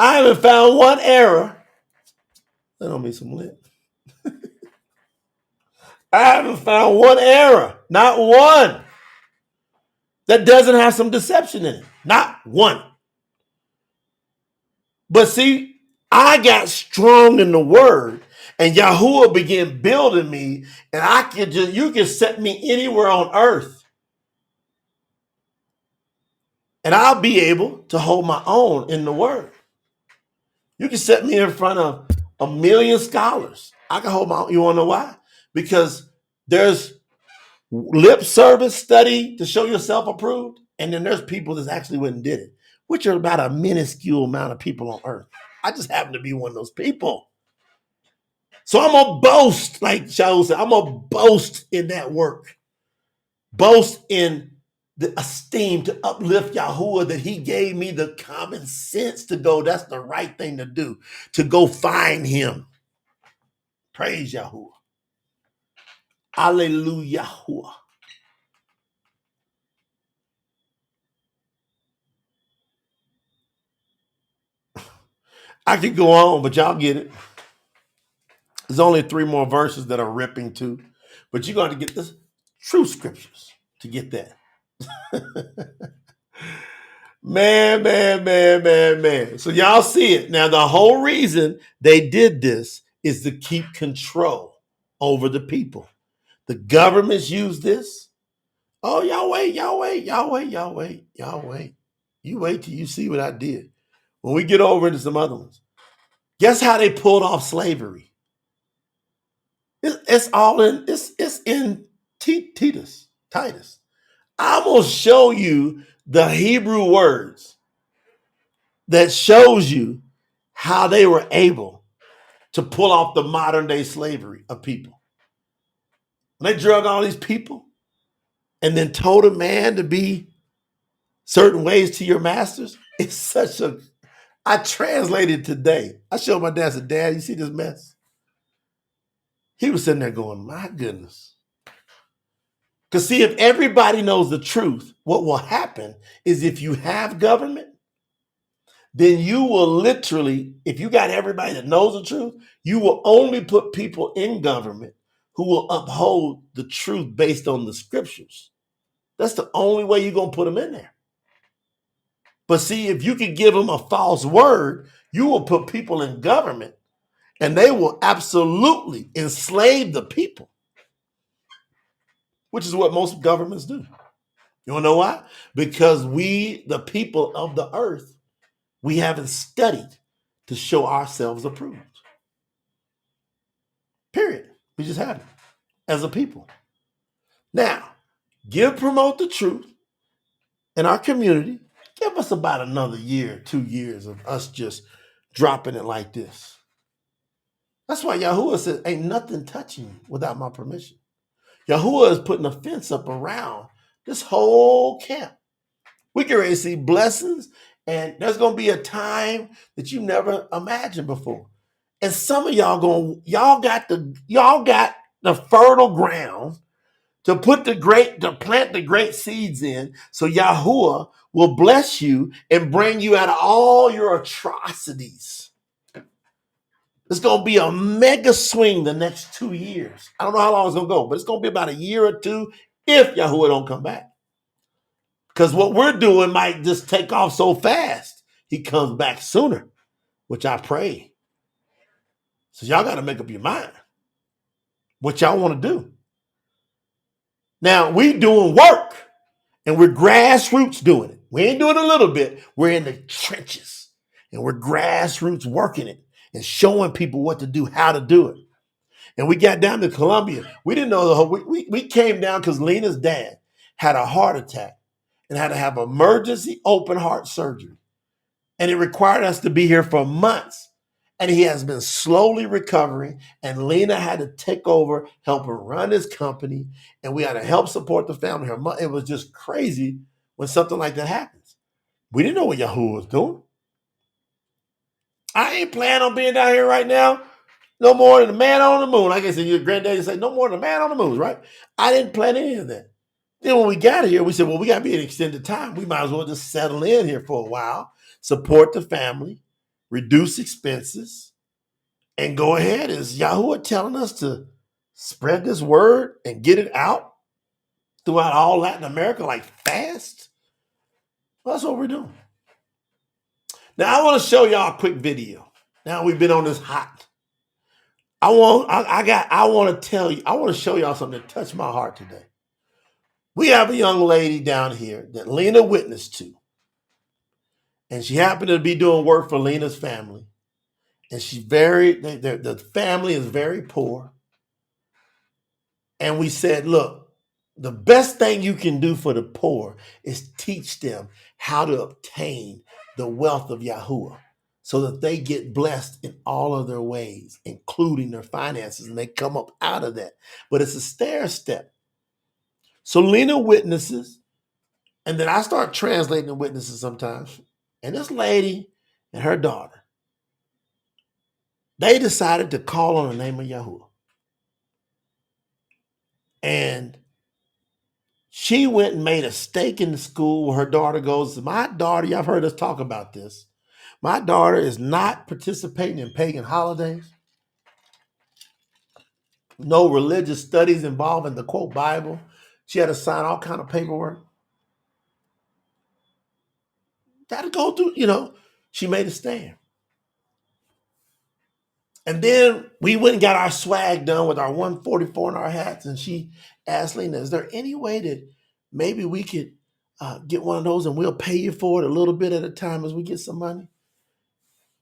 I haven't found one error. That don't mean some lit. I haven't found one error, not one, that doesn't have some deception in it. Not one. But see, I got strong in the word, and Yahuwah began building me, and you can set me anywhere on earth, and I'll be able to hold my own in the word. You can set me in front of 1 million scholars. I can hold my own. You want to know why? Because there's lip service study to show yourself approved, and then there's people that actually went and did it, which are about a minuscule amount of people on earth. I just happen to be one of those people. So I'm going to boast, like Shaul said, I'm going to boast in that work. Boast in the esteem to uplift Yahuwah, that he gave me the common sense to go, that's the right thing to do, to go find him. Praise Yahuwah. Hallelujah. I could go on, but y'all get it. There's only 3 more verses that are ripping too, but you're going to get the true scriptures to get that. Man. So y'all see it. Now, the whole reason they did this is to keep control over the people. The governments use this. Oh, y'all wait, y'all wait, y'all wait, y'all wait, y'all wait. You wait till you see what I did. When we get over into some other ones, guess how they pulled off slavery? It's all in, it's in Titus. Titus. I'm gonna show you the Hebrew words that shows you how they were able to pull off the modern day slavery of people. When they drug all these people and then told a man to be certain ways to your masters, it's such a, I translated today. I showed my dad, I said, Dad, you see this mess? He was sitting there going, my goodness. Because see, if everybody knows the truth, what will happen is if you have government, then you will literally, if you got everybody that knows the truth, you will only put people in government who will uphold the truth based on the scriptures. That's the only way you're going to put them in there. But see, if you could give them a false word, you will put people in government and they will absolutely enslave the people, which is what most governments do. You want to know why? Because we, the people of the earth, we haven't studied to show ourselves approved. Period. We just haven't as a people. Now, promote the truth in our community. Give us about another year, 2 years of us just dropping it like this. That's why Yahuwah says, ain't nothing touching you without my permission. Yahuwah is putting a fence up around this whole camp. We can already see blessings, and there's going to be a time that you never imagined before. And some of y'all got the fertile ground to plant the great seeds in, so Yahuwah will bless you and bring you out of all your atrocities. It's going to be a mega swing the next 2 years. I don't know how long it's going to go, but it's going to be about a year or two if Yahuwah don't come back. Because what we're doing might just take off so fast. He comes back sooner, which I pray. So y'all got to make up your mind what y'all want to do. Now, we doing work, and we're grassroots doing it. We ain't doing a little bit. We're in the trenches, and we're grassroots working it and showing people what to do, how to do it. And we got down to Colombia. We didn't know the whole, we came down because Lena's dad had a heart attack and had to have emergency open heart surgery. And it required us to be here for months. And he has been slowly recovering. And Lena had to take over, help her run his company. And we had to help support the family. It was just crazy when something like that happens. We didn't know what Yahuwah was doing. I ain't planning on being down here right now no more than a man on the moon. Like I said, your granddaddy said, no more than a man on the moon, right? I didn't plan any of that. Then when we got here, we said, well, we got to be an extended time. We might as well just settle in here for a while, support the family, reduce expenses, and go ahead. Is Yahuwah telling us to spread this word and get it out throughout all Latin America like fast? Well, that's what we're doing. Now, I want to show y'all a quick video. Now we've been on this hot. I want to show y'all something that touched my heart today. We have a young lady down here that Lena witnessed to. And she happened to be doing work for Lena's family. And the family is very poor. And we said, look, the best thing you can do for the poor is teach them how to obtain the wealth of Yahuwah so that they get blessed in all of their ways, including their finances, and they come up out of that. But it's a stair step. So Lena witnesses, and then I start translating the witnesses sometimes. And this lady and her daughter, they decided to call on the name of Yahuwah. And she went and made a stake in the school where her daughter goes. My daughter, y'all have heard us talk about this. My daughter is not participating in pagan holidays. No religious studies involving the quote Bible. She had to sign all kind of paperwork. Got to go through, she made a stand. And then we went and got our swag done with our 144 in our hats. And she asked Lena, is there any way that maybe we could get one of those and we'll pay you for it a little bit at a time as we get some money.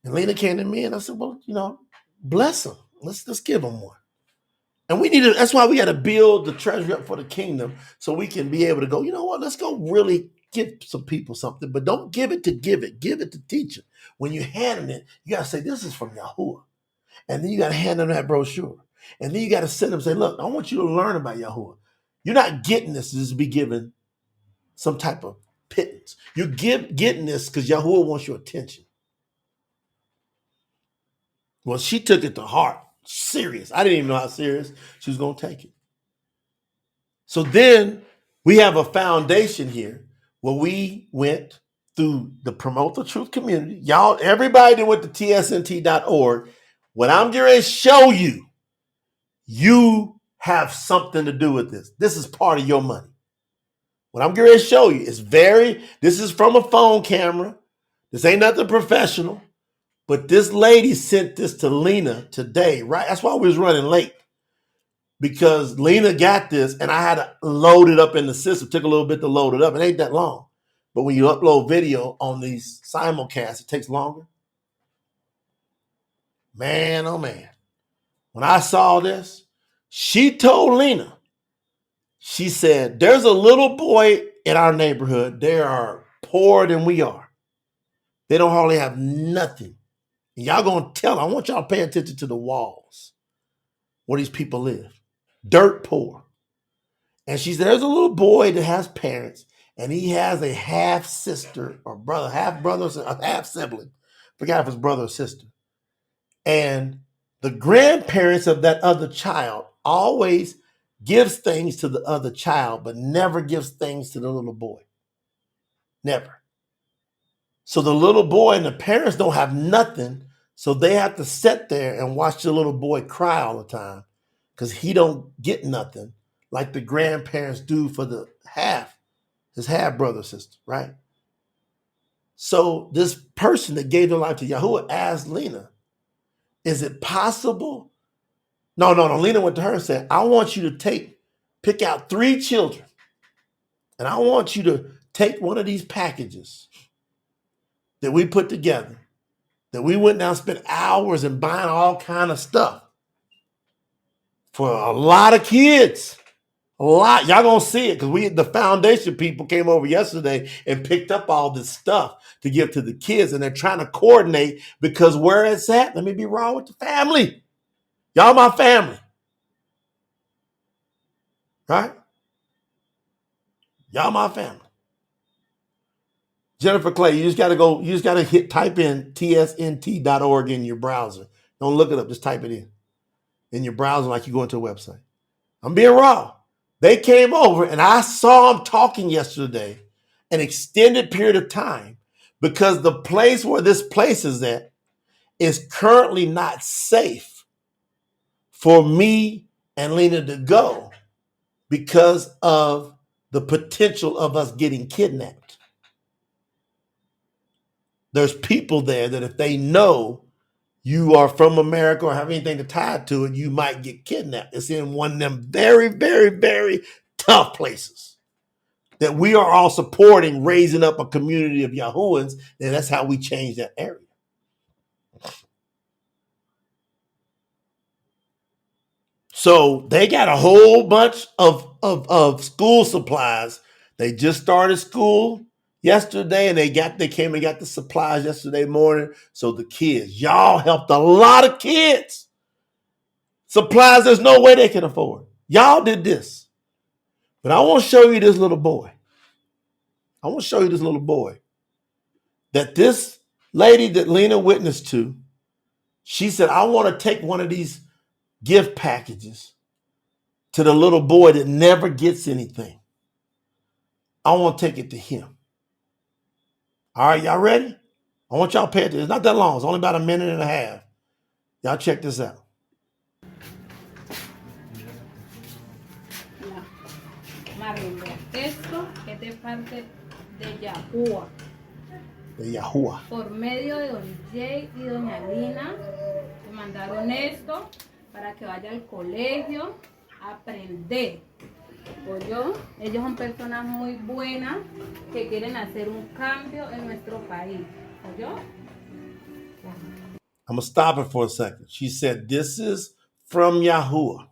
And Lena came to me and I said, well, bless them. Let's give them one. And that's why we got to build the treasury up for the kingdom so we can be able to go, you know what, let's go really give some people something, but don't give it to give it. Give it to teach it. When you're handing it, you got to say, this is from Yahuwah. And then you got to hand them that brochure. And then you got to send them and say, look, I want you to learn about Yahuwah. You're not getting this to just be given some type of pittance. You're getting this because Yahuwah wants your attention. Well, she took it to heart. Serious. I didn't even know how serious she was going to take it. So then we have a foundation here where we went through the Promote the Truth community. Y'all, everybody that went to tsnt.org, what I'm going to show you, you have something to do with this. This is part of your money. What I'm going to show you is this is from a phone camera. This ain't nothing professional. But this lady sent this to Lena today, right? That's why we was running late. Because Lena got this and I had to load it up in the system. It took a little bit to load it up. It ain't that long. But when you upload video on these simulcasts, it takes longer. Man, oh man. When I saw this, she told Lena, she said, there's a little boy in our neighborhood. They are poorer than we are. They don't hardly have nothing. And y'all gonna tell, I want y'all to pay attention to the walls where these people live. Dirt poor. And she said, there's a little boy that has parents, and he has a half sister or brother, half brother, half sibling. Forgot if it's brother or sister. And the grandparents of that other child always gives things to the other child, but never gives things to the little boy. Never. So the little boy and the parents don't have nothing, so they have to sit there and watch the little boy cry all the time because he don't get nothing like the grandparents do for his half brother, sister, right? So this person that gave their life to Yahuwah asked Lena, is it possible? No. Lena went to her and said, I want you to pick out 3 children, and I want you to take one of these packages that we put together, that we went down and spent hours and buying all kind of stuff for a lot of kids. A lot. Y'all gonna see it because the foundation people came over yesterday and picked up all this stuff to give to the kids, and they're trying to coordinate because where it's at, let me be raw with the family. Y'all my family. Right? Y'all my family. Jennifer Clay, you just gotta type in tsnt.org in your browser. Don't look it up, just type it in your browser like you go into a website. I'm being raw. They came over and I saw them talking yesterday an extended period of time because the place where this place is at is currently not safe for me and Lena to go because of the potential of us getting kidnapped. There's people there that if they know you are from America or have anything to tie to it, you might get kidnapped. It's in one of them very, very, very tough places that we are all supporting, raising up a community of Yahuahs, and that's how we change that area. So they got a whole bunch of school supplies. They just started school yesterday, and they came and got the supplies yesterday morning. So the kids, y'all helped a lot of kids. Supplies there's no way they can afford. Y'all did this. But I want to show you this little boy. That this lady that Lena witnessed to, she said, I want to take one of these gift packages to the little boy that never gets anything. I want to take it to him. All right, y'all ready? I want y'all to pay attention. It's not that long. It's only about a minute and a half. Y'all check this out. Esto es de parte de Yahuwah. De Yahuwah. Por medio de Don Jay y Doña Lina, me mandaron esto para que vaya al colegio a aprender. ¿Oyó? Ellos son personas muy buenas que quieren hacer un cambio en nuestro país. ¿Oyó? I'm going to stop it for a second. She said, this is from Yahuwah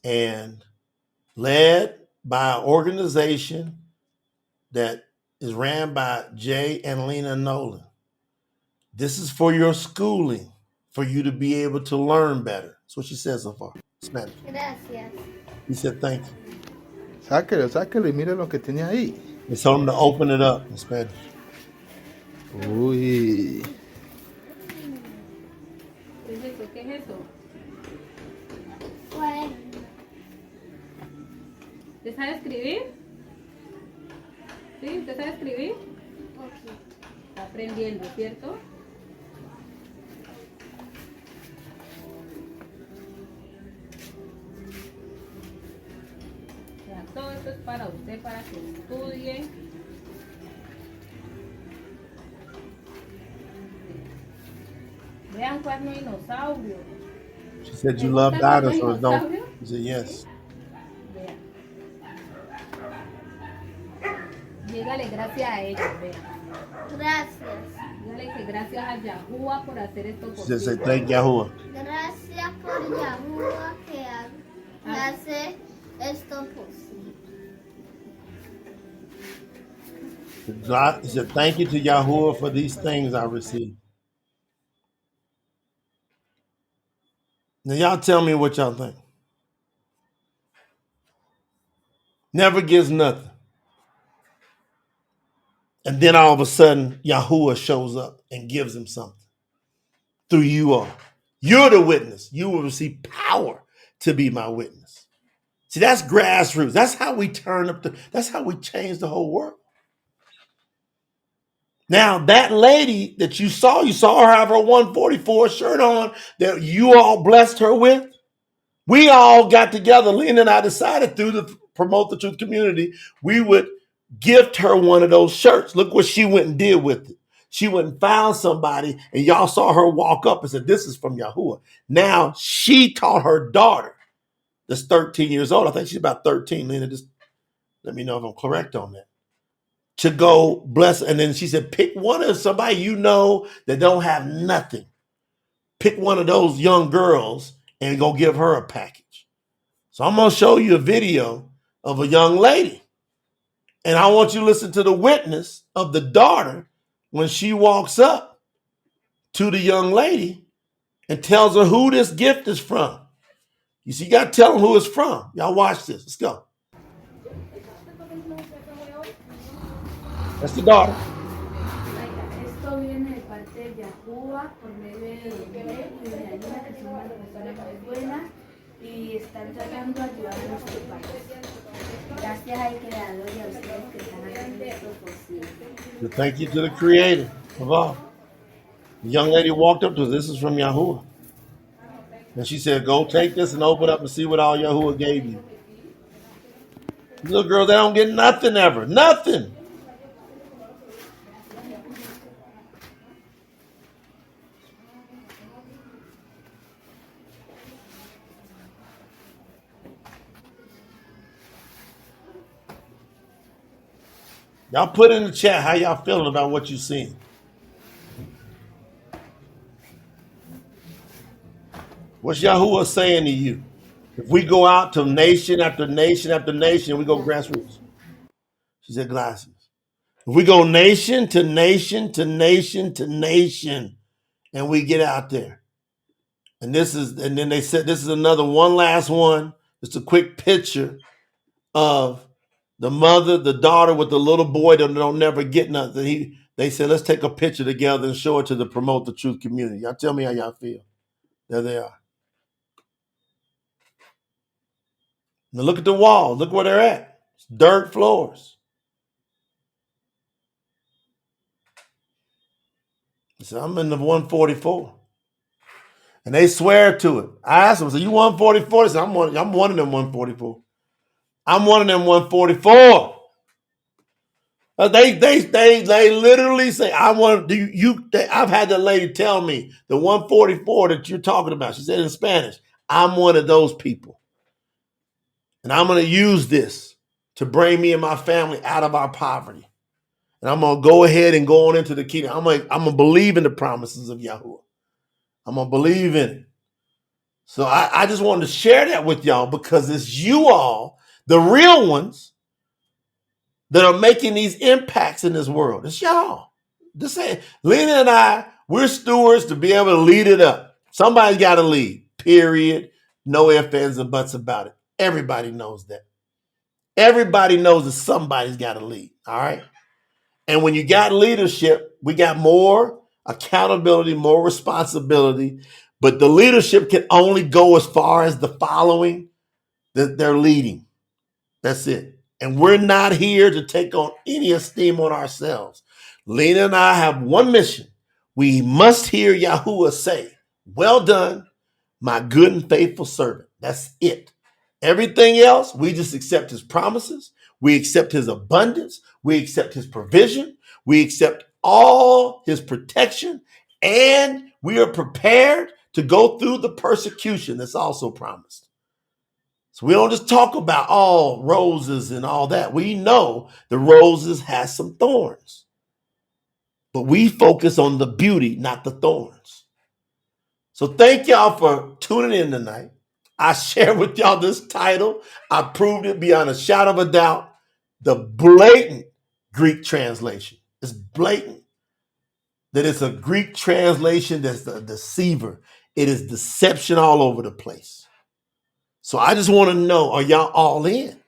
and led by an organization that is ran by Jay and Lena Nolan. This is for your schooling, for you to be able to learn better. That's what she said so far. Spanish. Gracias. He said, thank you. Sáquelo, sáquelo y mire lo que tenía ahí. They told him to open it up in Spanish. Uy. ¿Qué es eso? ¿Qué es eso? Pues, ¿Usted sabe escribir? ¿Sí? ¿Usted sabe escribir? poquito. Está aprendiendo, ¿cierto? O sea, todo esto es para usted, para que estudie. Vean cuerno dinosaurio. She said, you ¿Le love gusta el cuerno dinosaurs, don't dinosaurio? you? He said, yes. Vean. Dígale gracias a ellos, vean. Gracias. Dígale que gracias a Yahuwah por hacer esto She said, say, posible. thank Yahuwah. Gracias por Yahuwah que hace esto posible. God, he said, thank you to Yahuwah for these things I received. Now, y'all tell me what y'all think. Never gives nothing. And then all of a sudden, Yahuwah shows up and gives him something through you all. You're the witness. You will receive power to be my witness. See, that's grassroots. That's how we that's how we change the whole world. Now, that lady that you saw her have her 144 shirt on that you all blessed her with. We all got together. Lena and I decided through the Promote the Truth community, we would gift her one of those shirts. Look what she went and did with it. She went and found somebody, and y'all saw her walk up and said, this is from Yahuwah. Now, she taught her daughter, that's 13 years old. I think she's about 13. Lena, just let me know if I'm correct on that. To go bless. And then she said, pick one of somebody you know that don't have nothing. Pick one of those young girls and go give her a package. So I'm going to show you a video of a young lady. And I want you to listen to the witness of the daughter when she walks up to the young lady and tells her who this gift is from. You see, you got to tell them who it's from. Y'all watch this. Let's go. That's the daughter. Esto viene de parte de Yahuwah por medio de Unveiling y de Ayuda, que son unas personas muy buenas y están tratando de ayudar a nuestro país. Gracias al Creador y a ustedes que están haciendo esto posible. So thank you to the creator of all. The young lady walked up to us. This is from Yahuwah. And she said, go take this and open up and see what all Yahuwah gave you. These little girls, they don't get nothing ever. Nothing. Y'all put in the chat how y'all feeling about what you seen. What's Yahuwah saying to you? If we go out to nation after nation after nation, we go grassroots. She said glasses. If we go nation to nation to nation to nation, and we get out there. And then they said this is another one last one. Just a quick picture of the mother, the daughter with the little boy that don't never get nothing. They said, let's take a picture together and show it to the Promote the Truth community. Y'all tell me how y'all feel. There they are. Now look at the wall. Look where they're at. It's dirt floors. He said, I'm in the 144. And they swear to it. I asked them, so you 144? They said, I'm one of them 144. I'm one of them 144. They literally say, I want I've had the lady tell me the 144 that you're talking about. She said in Spanish, I'm one of those people. And I'm going to use this to bring me and my family out of our poverty. And I'm going to go ahead and go on into the kingdom. I'm going to believe in the promises of Yahuwah. I'm going to believe in it. So I just wanted to share that with y'all because it's you all, the real ones, that are making these impacts in this world. It's y'all. This ain't Lena and I, we're stewards to be able to lead it up. Somebody's got to lead, period. No ifs, ands, and buts about it. Everybody knows that. Everybody knows that somebody's got to lead, all right? And when you got leadership, we got more accountability, more responsibility, but the leadership can only go as far as the following that they're leading. That's it. And we're not here to take on any esteem on ourselves. Lena and I have one mission. We must hear Yahuwah say, "Well done, my good and faithful servant." That's it. Everything else, we just accept his promises. We accept his abundance. We accept his provision. We accept all his protection. And we are prepared to go through the persecution that's also promised. So we don't just talk about all roses and all that. We know the roses has some thorns. But we focus on the beauty, not the thorns. So thank y'all for tuning in tonight. I shared with y'all this title. I proved it beyond a shadow of a doubt. The blatant Greek translation. It's blatant that it's a Greek translation that's a deceiver. It is deception all over the place. So I just want to know, are y'all all in?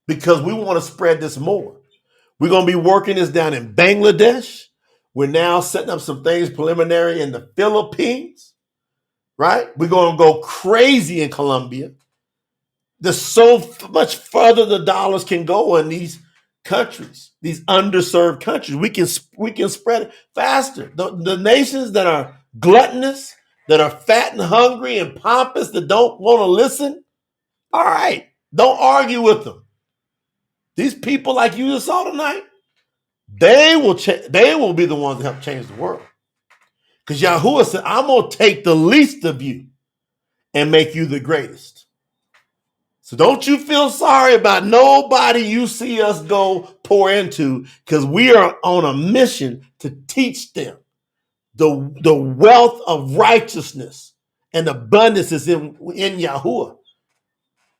Because we want to spread this more. We're going to be working this down in Bangladesh. We're now setting up some things preliminary in the Philippines, right? We're going to go crazy in Colombia. There's so much further the dollars can go in these countries, these underserved countries. We can spread it faster. The nations that are gluttonous, that are fat and hungry and pompous, that don't want to listen, all right, don't argue with them. These people like you just saw tonight, they will be the ones that help change the world. Because Yahuwah said, I'm going to take the least of you and make you the greatest. So don't you feel sorry about nobody you see us go pour into, because we are on a mission to teach them the wealth of righteousness and abundance is in Yahuwah.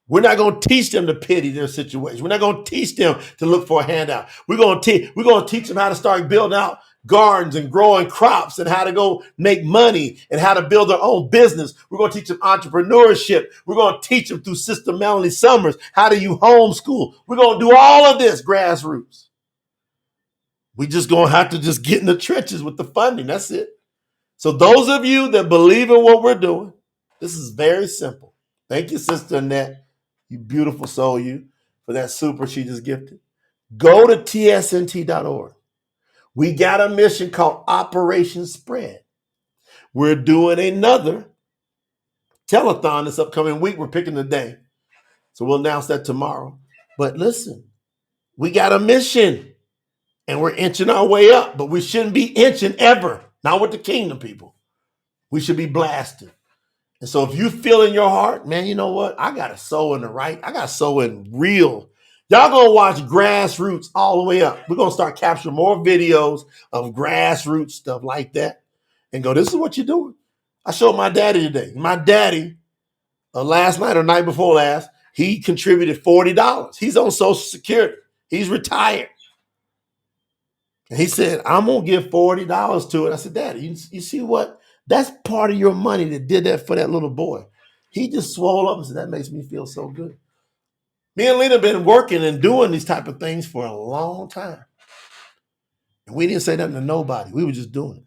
We're not going to teach them to pity their situation. We're not going to teach them to look for a handout. We're going to teach them how to start building out gardens and growing crops and how to go make money and how to build their own business. We're going to teach them entrepreneurship. We're going to teach them through Sister Melanie Summers how do you homeschool. We're going to do all of this grassroots. We just going to have to just get in the trenches with the funding. That's it. So those of you that believe in what we're doing, this is very simple. Thank you, Sister Annette. You beautiful soul, you, for that super she just gifted. Go to tsnt.org. We got a mission called Operation Spread. We're doing another telethon this upcoming week. We're picking the day. So we'll announce that tomorrow. But listen, we got a mission and we're inching our way up, but we shouldn't be inching ever. Not with the kingdom people. We should be blasted. And so if you feel in your heart, man, you know what? I got to sow in the right. I got to sow in real. Y'all going to watch Grassroots all the way up. We're going to start capturing more videos of grassroots stuff like that and go, this is what you're doing. I showed my daddy today. My daddy, last night or night before last, he contributed $40. He's on Social Security. He's retired. And he said, I'm going to give $40 to it. I said, Daddy, you see what? That's part of your money that did that for that little boy. He just swole up and said, that makes me feel so good. Me and Lena have been working and doing these type of things for a long time. And we didn't say nothing to nobody. We were just doing it.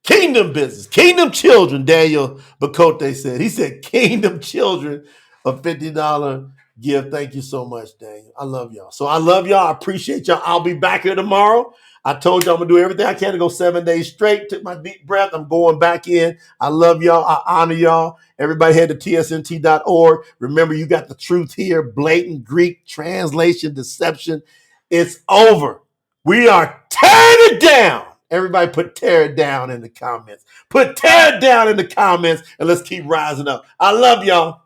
Kingdom business, kingdom children, Daniel Bacote said. He said, kingdom children, a $50 gift. Thank you so much, Daniel. I love y'all. So I love y'all. I appreciate y'all. I'll be back here tomorrow. I told y'all I'm going to do everything I can to go 7 days straight. Took my deep breath. I'm going back in. I love y'all. I honor y'all. Everybody head to tsnt.org. Remember, you got the truth here. Blatant Greek translation deception. It's over. We are tearing it down. Everybody put tear it down in the comments. Put tear it down in the comments and let's keep rising up. I love y'all.